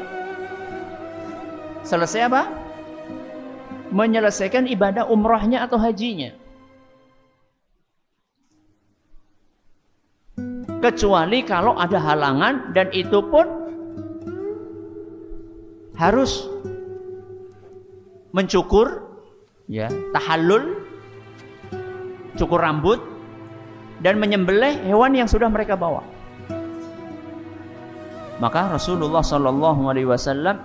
apa? Menyelesaikan ibadah umrahnya atau hajinya. Kecuali kalau ada halangan, dan itu pun harus mencukur, ya, tahallul, cukur rambut, dan menyembelih hewan yang sudah mereka bawa. Maka Rasulullah SAW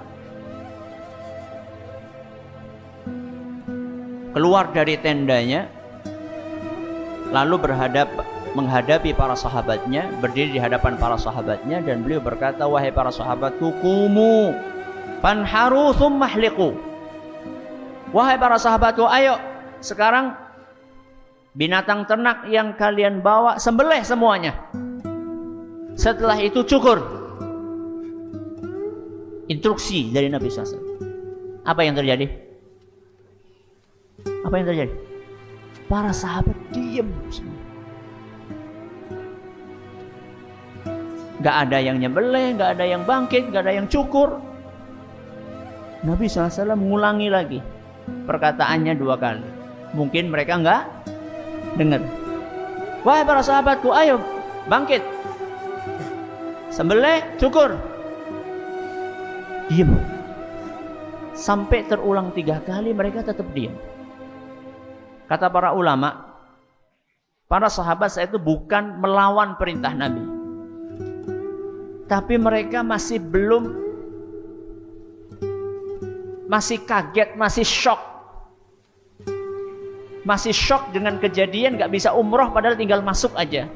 keluar dari tendanya, lalu menghadapi para sahabatnya, berdiri di hadapan para sahabatnya, dan beliau berkata, wahai para sahabatku, kumu fanharu thumma hliqu. Wahai para sahabatku, ayo sekarang binatang ternak yang kalian bawa sembelih semuanya. Setelah itu cukur. Instruksi dari Nabi SAW. Apa yang terjadi? Para sahabat diam semua. Gak ada yang nyembelih, gak ada yang bangkit, gak ada yang cukur. Nabi SAW mengulangi lagi perkataannya 2 kali. Mungkin mereka gak dengar. Wahai para sahabatku, ayo bangkit, sembelih, cukur. Diam. Sampai terulang 3 kali mereka tetap diam. Kata para ulama, para sahabat saat itu bukan melawan perintah Nabi, tapi mereka masih kaget, masih shock dengan kejadian gak bisa umroh padahal tinggal masuk aja.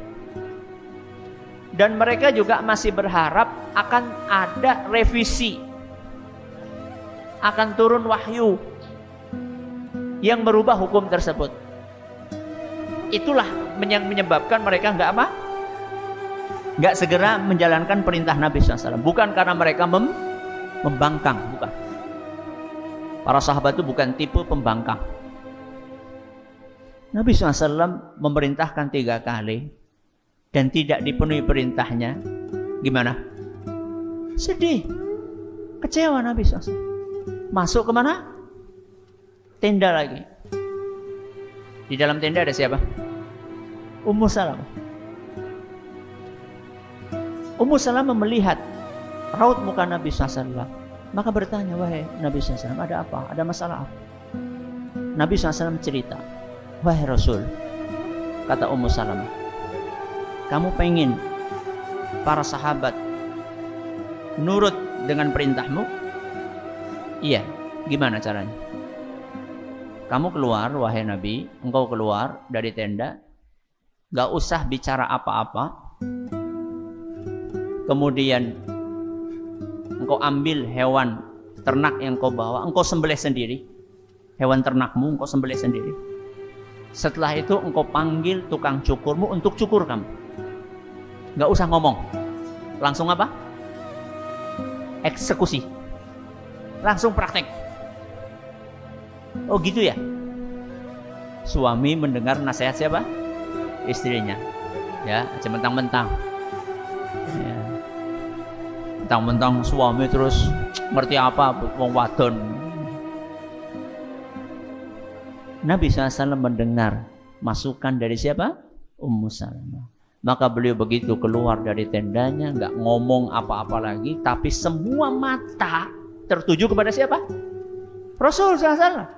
Dan mereka juga masih berharap akan ada revisi, akan turun wahyu yang merubah hukum tersebut. Itulah yang menyebabkan mereka nggak segera menjalankan perintah Nabi SAW. Bukan karena mereka membangkang, bukan. Para sahabat itu bukan tipe pembangkang. Nabi SAW memerintahkan 3 kali dan tidak dipenuhi perintahnya. Gimana? Sedih, kecewa Nabi SAW. Masuk kemana? Tenda lagi. Di dalam tenda ada siapa? Ummu Salamah. Ummu Salamah melihat raut muka Nabi SAW, maka bertanya, wahai Nabi SAW, ada apa? Ada masalah apa? Nabi SAW cerita, wahai Rasul, kata Ummu Salamah, kamu pengen para sahabat nurut dengan perintahmu? Iya. Gimana caranya? Kamu keluar, wahai Nabi, engkau keluar dari tenda, gak usah bicara apa-apa. Kemudian engkau ambil hewan ternak yang kau bawa, engkau sembelih sendiri. Hewan ternakmu engkau sembelih sendiri. Setelah itu engkau panggil tukang cukurmu untuk cukur kamu. Gak usah ngomong. Langsung apa? Eksekusi. Langsung praktek. Oh gitu ya. Suami mendengar nasihat siapa? Istrinya. Ya, aja mentang-mentang. Ya. Mentang-mentang suami terus ngerti apa wong wadon. Nabi SAW mendengar masukan dari siapa? Ummu Salamah. Maka beliau begitu keluar dari tendanya, nggak ngomong apa-apa lagi, tapi semua mata tertuju kepada siapa? Rasul SAW.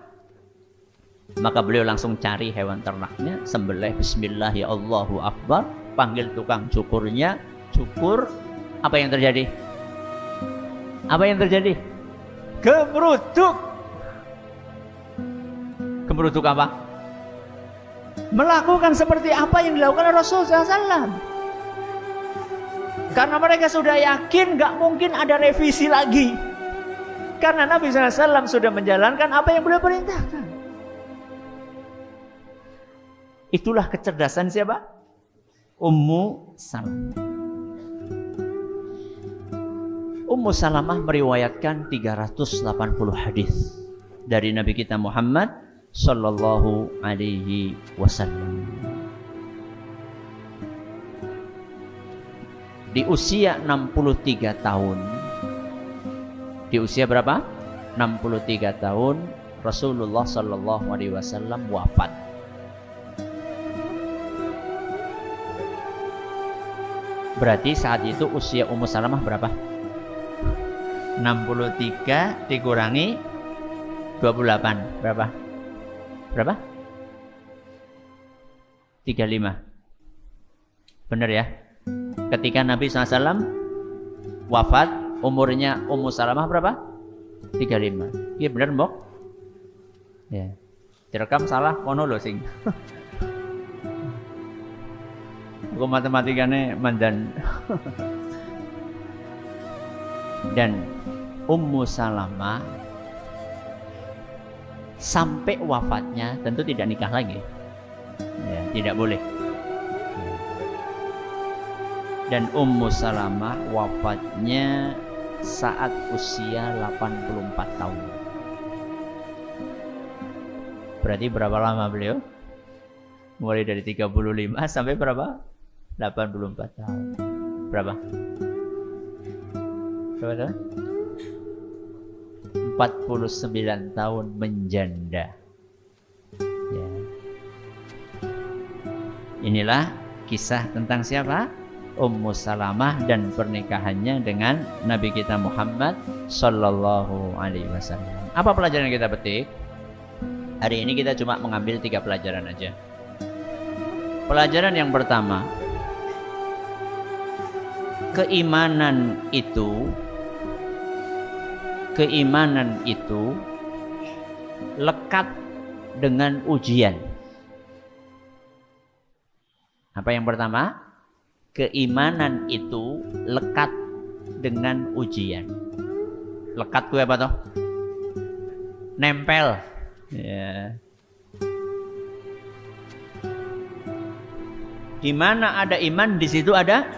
Maka beliau langsung cari hewan ternaknya, sembelih, bismillah, ya Allahu Akbar, panggil tukang cukurnya, cukur. Apa yang terjadi? Apa yang terjadi? Gemeruduk. Gemeruduk apa? Melakukan seperti apa yang dilakukan Rasul SAW. Karena mereka sudah yakin gak mungkin ada revisi lagi. Karena Nabi SAW sudah menjalankan apa yang beliau perintahkan. Itulah kecerdasan siapa? Ummu Salamah. Ummu Salamah meriwayatkan 380 hadis dari Nabi kita Muhammad sallallahu alaihi wasallam. Di usia 63 tahun. Di usia berapa? 63 tahun Rasulullah sallallahu alaihi wasallam wafat. Berarti saat itu usia Ummu Salamah berapa? 63 dikurangi 28 berapa? Berapa? 35. Benar ya? Ketika Nabi SAW wafat, umurnya Ummu Salamah berapa? 35. Iya benar mbok? Ya. Direkam salah kono lho sing. Aku matematikane mandan. Dan Ummu Salamah sampai wafatnya tentu tidak nikah lagi, ya, tidak boleh. Dan Ummu Salamah wafatnya saat usia 84 tahun. Berarti berapa lama beliau? Mulai dari 35 sampai berapa? 84 tahun. Berapa? Berapa tahun? 49 tahun menjanda. Ya. Inilah kisah tentang siapa? Ummu Salamah dan pernikahannya dengan Nabi kita Muhammad sallallahu alaihi wasallam. Apa pelajaran yang kita petik? Hari ini kita cuma mengambil 3 pelajaran aja. Pelajaran yang pertama, keimanan itu lekat dengan ujian. Apa yang pertama? Keimanan itu lekat dengan ujian. Lekat itu apa toh? Nempel. Ya. Di mana ada iman, di situ ada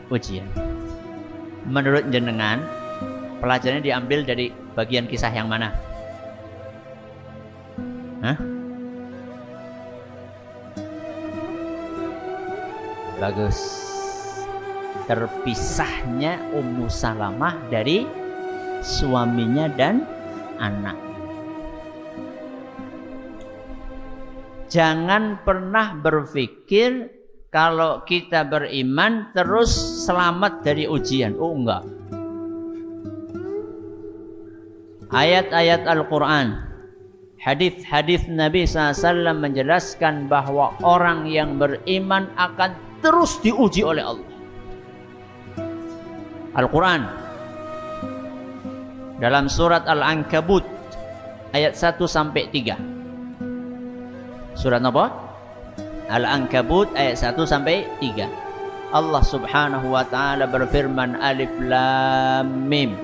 ujian. Menurut jenengan, pelajarannya diambil dari bagian kisah yang mana? Hah? Bagus. Terpisahnya Ummu Salamah dari suaminya dan anak. Jangan pernah berpikir kalau kita beriman terus selamat dari ujian. Oh enggak. Ayat-ayat Al-Quran, hadis-hadis Nabi SAW menjelaskan bahwa orang yang beriman akan terus diuji oleh Allah. Al-Quran dalam surat Al-Ankabut ayat 1-3. Surat apa? Al-Ankabut ayat 1-3. Allah Subhanahu wa taala berfirman, Alif Lam Mim.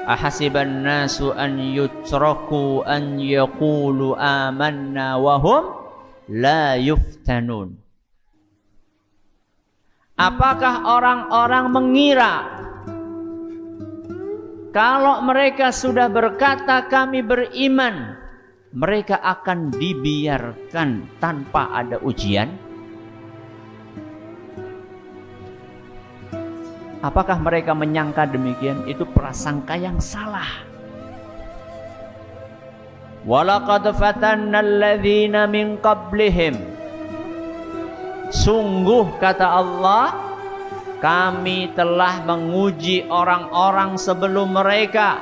Ahasiban nasu an yutraku an yaqulu amanna wa hum la yuftanun. Apakah orang-orang mengira kalau mereka sudah berkata kami beriman, mereka akan dibiarkan tanpa ada ujian? Apakah mereka menyangka demikian? Itu prasangka yang salah. Walaqad fatanna alladzina min qablihim. Sungguh kata Allah, kami telah menguji orang-orang sebelum mereka.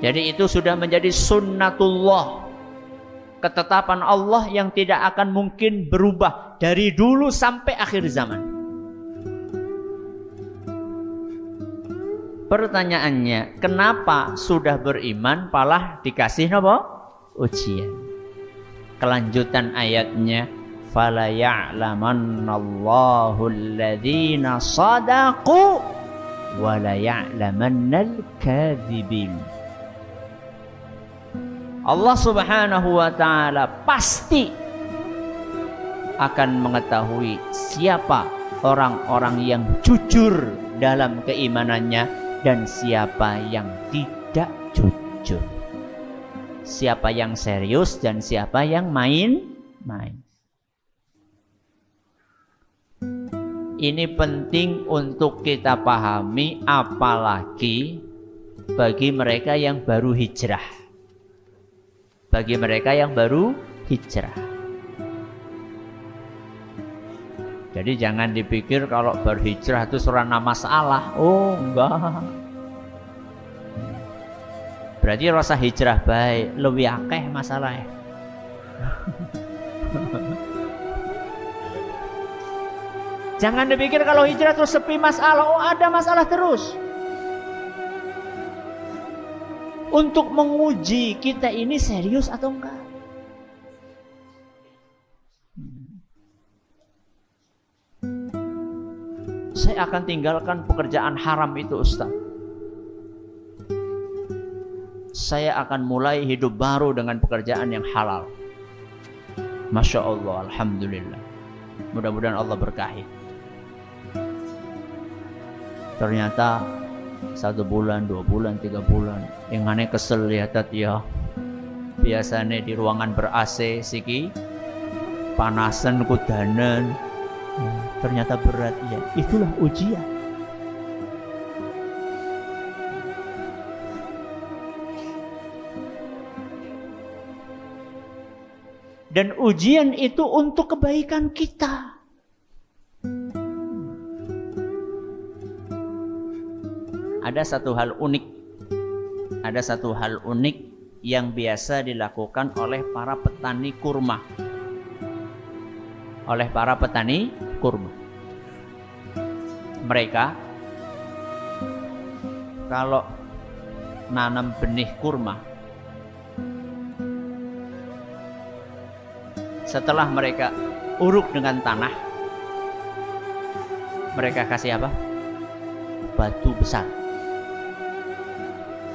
Jadi itu sudah menjadi sunnatullah, ketetapan Allah yang tidak akan mungkin berubah dari dulu sampai akhir zaman. Pertanyaannya, kenapa sudah beriman malah dikasih apa? Ujian. Kelanjutan ayatnya, fala ya'lamannallahu alladhina sadaqu wa la ya'lamannal kadzibin. Allah Subhanahu wa taala pasti akan mengetahui siapa orang-orang yang jujur dalam keimanannya dan siapa yang tidak jujur. Siapa yang serius dan siapa yang main-main. Ini penting untuk kita pahami, apalagi bagi mereka yang baru hijrah. Bagi mereka yang baru hijrah. Jadi jangan dipikir kalau berhijrah itu surana masalah. Oh enggak. Berarti rasa hijrah baik, lebih akeh masalahnya. Jangan dipikir kalau hijrah terus sepi masalah. Oh ada masalah terus. Untuk menguji kita ini serius atau enggak. Saya akan tinggalkan pekerjaan haram itu, Ustaz. Saya akan mulai hidup baru dengan pekerjaan yang halal. Masya Allah, Alhamdulillah. Mudah-mudahan Allah berkahi. Ternyata 1 bulan, 2 bulan, 3 bulan, yang aneh kesel lihat ya. Biasanya di ruangan ber-AC siki panasan kudanan. Ternyata berat ya. Itulah ujian. Dan ujian itu untuk kebaikan kita. Ada satu hal unik. Ada satu hal unik yang biasa dilakukan oleh para petani kurma. Oleh para petani kurma. Mereka kalau nanam benih kurma, setelah mereka uruk dengan tanah, mereka kasih apa? Batu besar.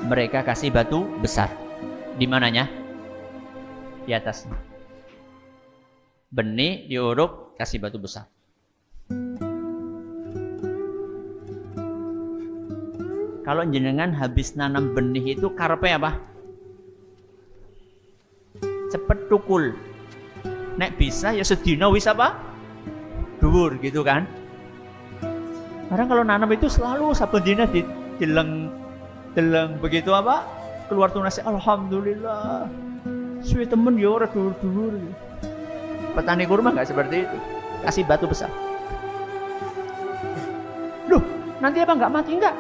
Mereka kasih batu besar. Di mananya? Di atasnya. Benih diuruk, kasih batu besar. Kalau jenengan habis nanam benih itu karepe apa? Cepet tukul. Nek bisa ya sedina wis apa? Dhuwur gitu kan. Kadang kalau nanam itu selalu saben dina deleng begitu apa? Keluar tunasnya alhamdulillah. Suwe temen ya ora dhuwur-dhuwur. Petani kurma enggak seperti itu. Kasih batu besar. Loh, nanti apa enggak mati enggak?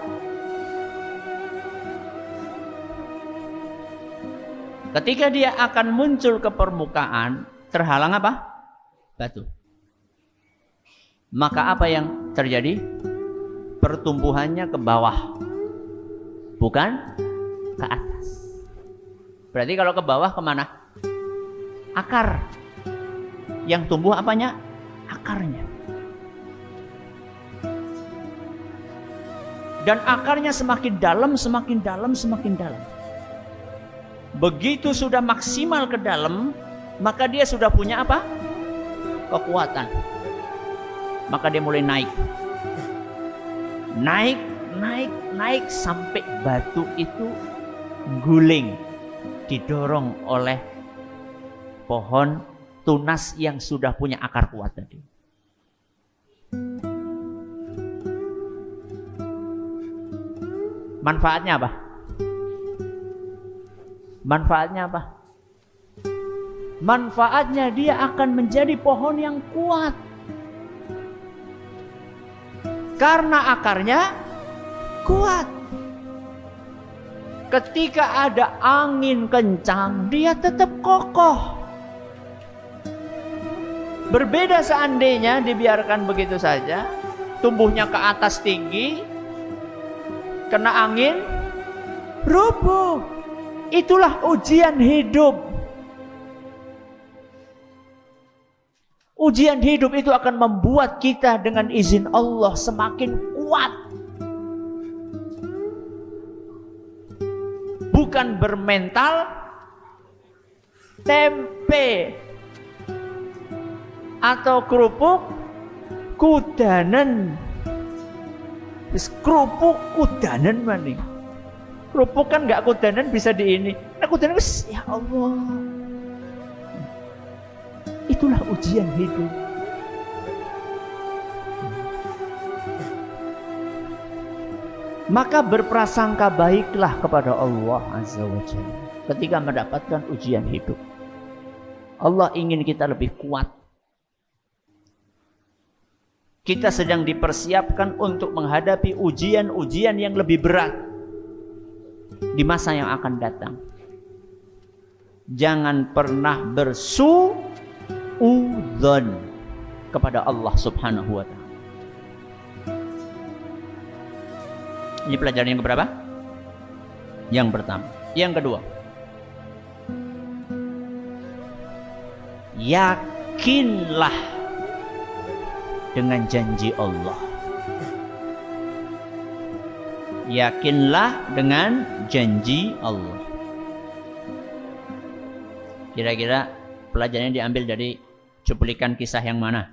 Ketika dia akan muncul ke permukaan, terhalang apa? Batu. Maka apa yang terjadi? Pertumbuhannya ke bawah, bukan ke atas. Berarti kalau ke bawah kemana? Akar. Yang tumbuh apanya? Akarnya. Dan akarnya semakin dalam, semakin dalam, semakin dalam. Begitu sudah maksimal ke dalam, maka dia sudah punya apa? Kekuatan. Maka dia mulai naik. Naik sampai batu itu guling, didorong oleh pohon tunas yang sudah punya akar kuat tadi. Manfaatnya apa? Manfaatnya apa? Manfaatnya dia akan menjadi pohon yang kuat. Karena akarnya kuat. Ketika ada angin kencang, dia tetap kokoh. Berbeda seandainya dibiarkan begitu saja, tumbuhnya ke atas tinggi, kena angin, rubuh. Itulah ujian hidup. Ujian hidup itu akan membuat kita dengan izin Allah semakin kuat. Bukan bermental tempe atau kerupuk kudanan. Kerupuk kudanan maning. Kerupuk kan nggak kudanan bisa di ini. Nah kudanan ya Allah. Itulah ujian hidup. Maka berprasangka baiklah kepada Allah Azza wa Jalla ketika mendapatkan ujian hidup. Allah ingin kita lebih kuat. Kita sedang dipersiapkan untuk menghadapi ujian-ujian yang lebih berat di masa yang akan datang. Jangan pernah bersuudzon kepada Allah Subhanahu wa Ta'ala. Ini pelajaran yang keberapa? Yang pertama. Yang kedua, yakinlah dengan janji Allah. Yakinlah dengan janji Allah. Kira-kira pelajarannya diambil dari cuplikan kisah yang mana?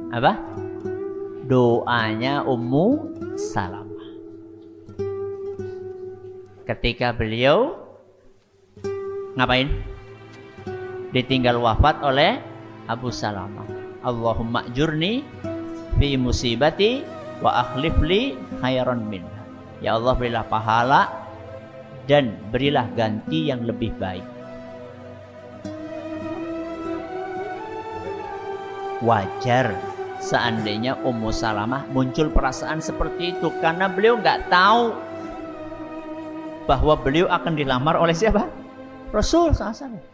Apa? Doanya Ummu Salamah. Ketika beliau ngapain? Ditinggal wafat oleh Abu Salamah. Allahumma ajurni fi musibati wa akhlif li khairan minha. Ya Allah, berilah pahala dan berilah ganti yang lebih baik. Wajar seandainya Ummu Salamah muncul perasaan seperti itu karena beliau nggak tahu bahwa beliau akan dilamar oleh siapa? Rasul SAW.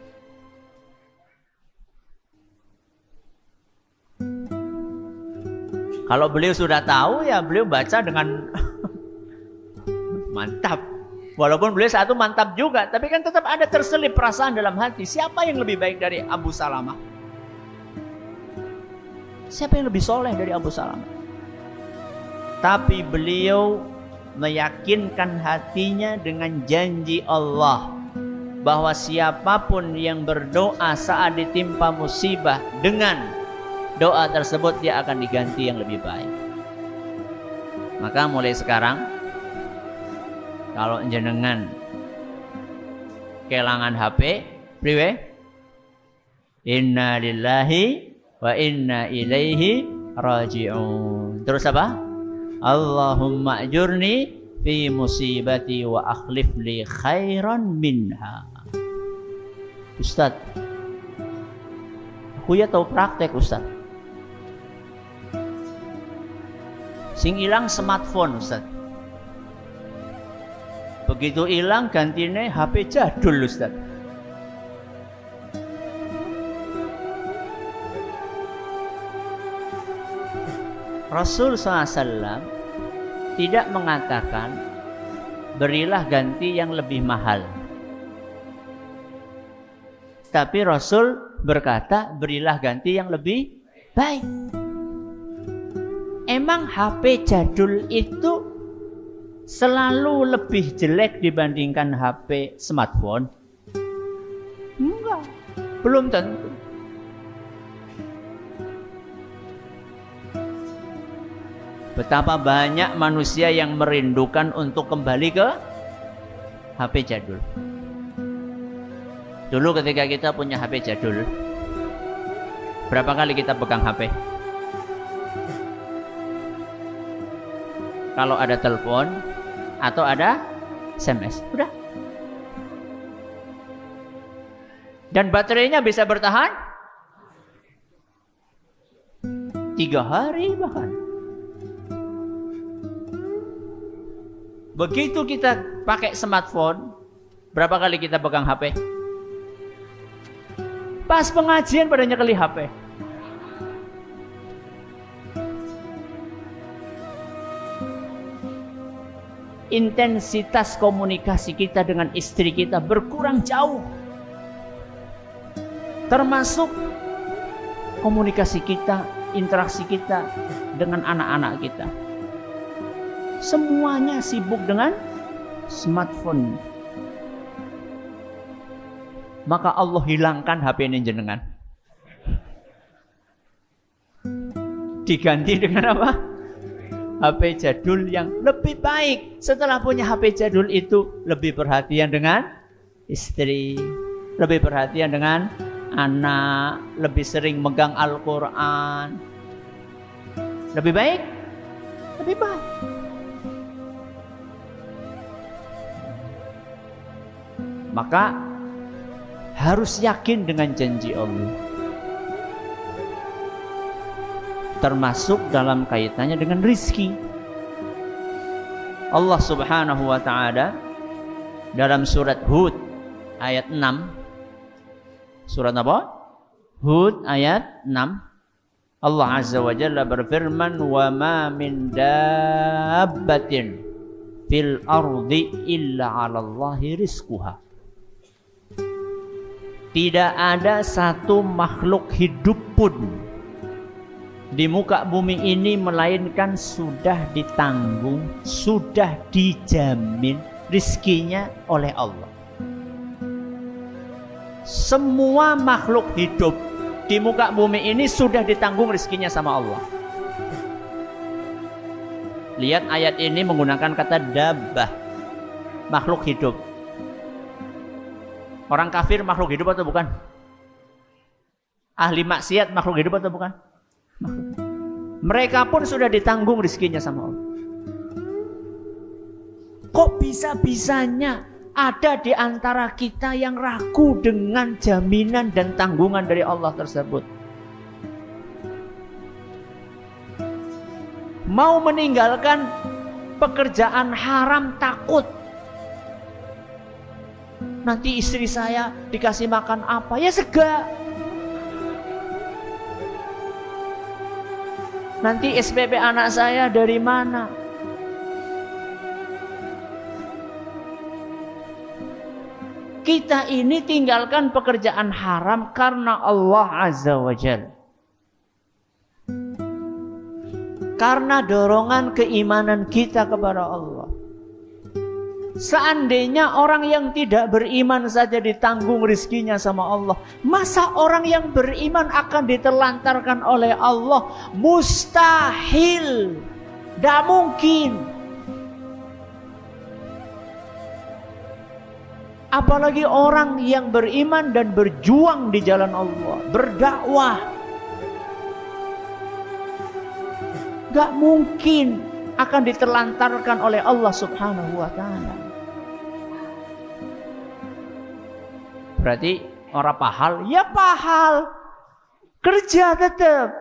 Kalau beliau sudah tahu ya beliau baca dengan mantap. Walaupun beliau saat itu mantap juga, tapi kan tetap ada terselip perasaan dalam hati. Siapa yang lebih baik dari Abu Salamah? Siapa yang lebih soleh dari Abu Salamah? Tapi beliau meyakinkan hatinya dengan janji Allah bahwa siapapun yang berdoa saat ditimpa musibah dengan doa tersebut dia akan diganti yang lebih baik. Maka mulai sekarang kalau jenengan kelangan HP, priwe? Inna lillahi wa inna ilaihi raji'un. Terus apa? Allahumma ajurni fi musibati wa akhlif li khairan minha. Ustaz, aku ya tahu praktek Ustaz. Sing hilang smartphone Ustaz. Begitu hilang gantinya HP jadul Ustaz. Rasul SAW tidak mengatakan berilah ganti yang lebih mahal. Tapi Rasul berkata berilah ganti yang lebih baik. Emang HP jadul itu selalu lebih jelek dibandingkan HP smartphone? Enggak, belum tentu. Betapa banyak manusia yang merindukan untuk kembali ke HP jadul. Dulu ketika kita punya HP jadul, berapa kali kita pegang HP? Kalau ada telepon atau ada SMS, udah. Dan baterainya bisa bertahan 3 hari bahkan. Begitu kita pakai smartphone, berapa kali kita pegang HP? Pas pengajian pada nyekeli HP. Intensitas komunikasi kita dengan istri kita berkurang jauh. Termasuk komunikasi kita, interaksi kita dengan anak-anak kita. Semuanya sibuk dengan smartphone. Maka Allah hilangkan HP ini jenengan. Diganti dengan apa? HP jadul yang lebih baik. Setelah punya HP jadul itu lebih perhatian dengan istri, lebih perhatian dengan anak, lebih sering megang Al-Quran. Lebih baik? Lebih baik. Maka harus yakin dengan janji Allah. Termasuk dalam kaitannya dengan rizki. Allah Subhanahu wa ta'ala dalam surat Hud ayat 6. Surat apa? Hud ayat 6. Allah Azza wa Jalla berfirman, "Wa ma min dabbatin fil ardi illa 'alallahi rizquha." Tidak ada satu makhluk hidup pun di muka bumi ini melainkan sudah ditanggung, sudah dijamin rizkinya oleh Allah. Semua makhluk hidup di muka bumi ini sudah ditanggung rizkinya sama Allah. Lihat ayat ini menggunakan kata dabbah, makhluk hidup. Orang kafir makhluk hidup atau bukan? Ahli maksiat makhluk hidup atau bukan? Mereka pun sudah ditanggung rizkinya sama Allah. Kok bisa-bisanya ada di antara kita yang ragu dengan jaminan dan tanggungan dari Allah tersebut? Mau meninggalkan pekerjaan haram takut. Nanti istri saya dikasih makan apa? Ya sega. Nanti SPP anak saya dari mana? Kita ini tinggalkan pekerjaan haram karena Allah Azza wa Jalla. Karena dorongan keimanan kita kepada Allah. Seandainya orang yang tidak beriman saja ditanggung rizkinya sama Allah, masa orang yang beriman akan diterlantarkan oleh Allah? Mustahil. Tidak mungkin. Apalagi orang yang beriman dan berjuang di jalan Allah, berdakwah. Gak mungkin akan diterlantarkan oleh Allah Subhanahu wa ta'ala. Berarti orang pahal, ya pahal. Kerja tetap.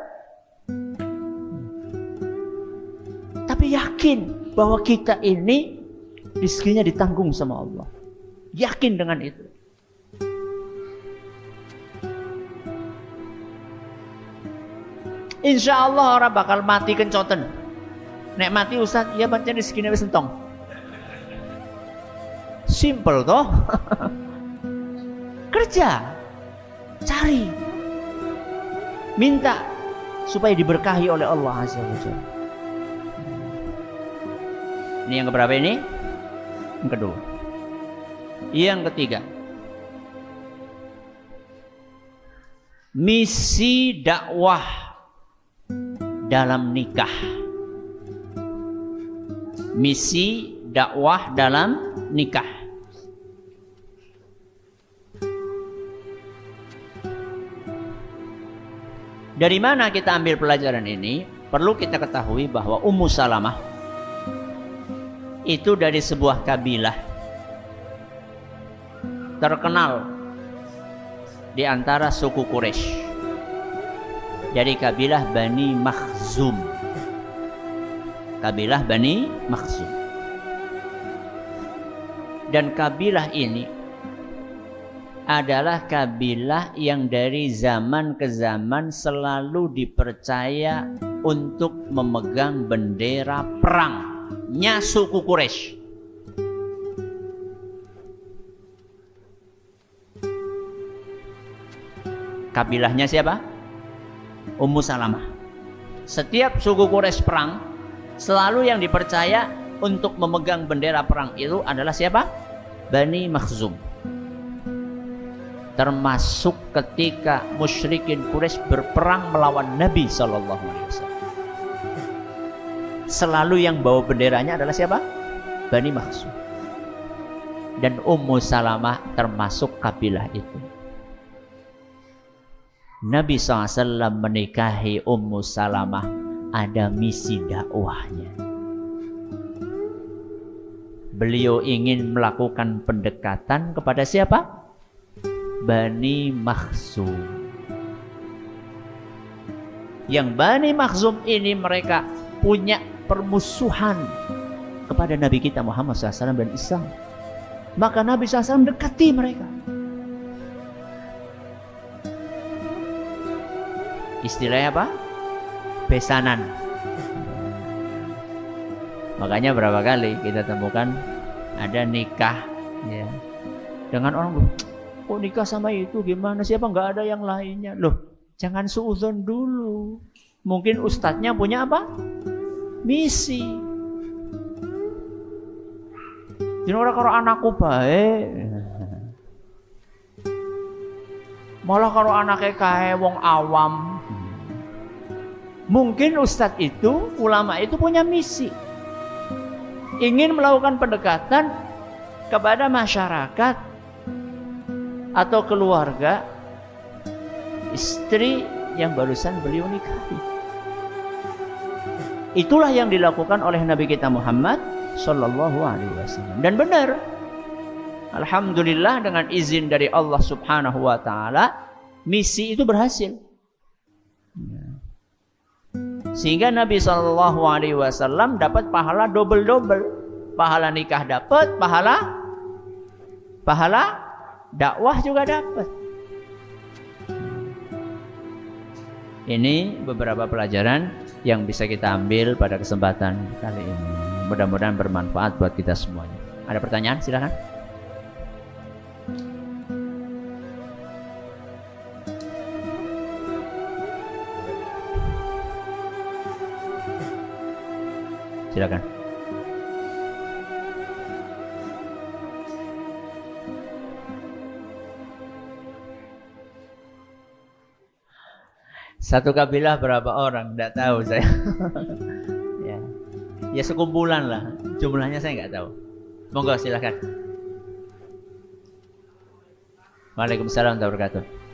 Tapi yakin bahwa kita ini rizkinya ditanggung sama Allah. Yakin dengan itu. Insya Allah orang bakal mati kencoten. Nek mati Ustaz, ya baca rizkinya wis entong. Simple toh. Kerja, cari, minta supaya diberkahi oleh Allah Azza wa Jalla. Ini yang keberapa ini? Yang kedua. Yang ketiga, misi dakwah dalam nikah. Misi dakwah dalam nikah. Dari mana kita ambil pelajaran ini? Perlu kita ketahui bahwa Ummu Salamah itu dari sebuah kabilah terkenal di antara suku Quraisy dari kabilah Bani Makhzum. Kabilah Bani Makhzum. Dan kabilah ini adalah kabilah yang dari zaman ke zaman selalu dipercaya untuk memegang bendera perangnya suku Quraisy. Kabilahnya siapa? Ummu Salamah. Setiap suku Quraisy perang, selalu yang dipercaya untuk memegang bendera perang itu adalah siapa? Bani Makhzum. Termasuk ketika musyrikin Quraisy berperang melawan Nabi SAW. Selalu yang bawa benderanya adalah siapa? Bani Makhzum. Dan Ummu Salamah termasuk kabilah itu. Nabi SAW menikahi Ummu Salamah, ada misi dakwahnya. Beliau ingin melakukan pendekatan kepada siapa? Bani Makhzum. Yang Bani Makhzum ini mereka punya permusuhan kepada Nabi kita Muhammad SAW dan Islam. Maka Nabi SAW dekati mereka. Istilahnya apa? Besanan. Makanya berapa kali kita temukan ada nikah ya, dengan orang, kok nikah sama itu gimana? Siapa nggak ada yang lainnya? Loh, jangan suudzon dulu. Mungkin ustadznya punya apa? Misi. Jadi orang kalau anakku baik, malah kalau anaknya kayak wong awam. Mungkin ustadz itu, ulama itu punya misi, ingin melakukan pendekatan kepada masyarakat atau keluarga istri yang barusan beliau nikahi. Itulah yang dilakukan oleh Nabi kita Muhammad Sallallahu Alaihi Wasallam. Dan benar, alhamdulillah dengan izin dari Allah Subhanahu Wa Taala, misi itu berhasil. Sehingga Nabi Sallallahu Alaihi Wasallam dapat pahala double-double. Pahala nikah dapat, pahala dakwah juga dapat. Ini beberapa pelajaran yang bisa kita ambil pada kesempatan kali ini. Mudah-mudahan bermanfaat buat kita semuanya. Ada pertanyaan? Silakan. Silakan. Satu kabilah berapa orang? Tidak tahu saya. Ya sekumpulan lah. Jumlahnya saya nggak tahu. Monggo silakan. Waalaikumsalam warahmatullahi wabarakatuh.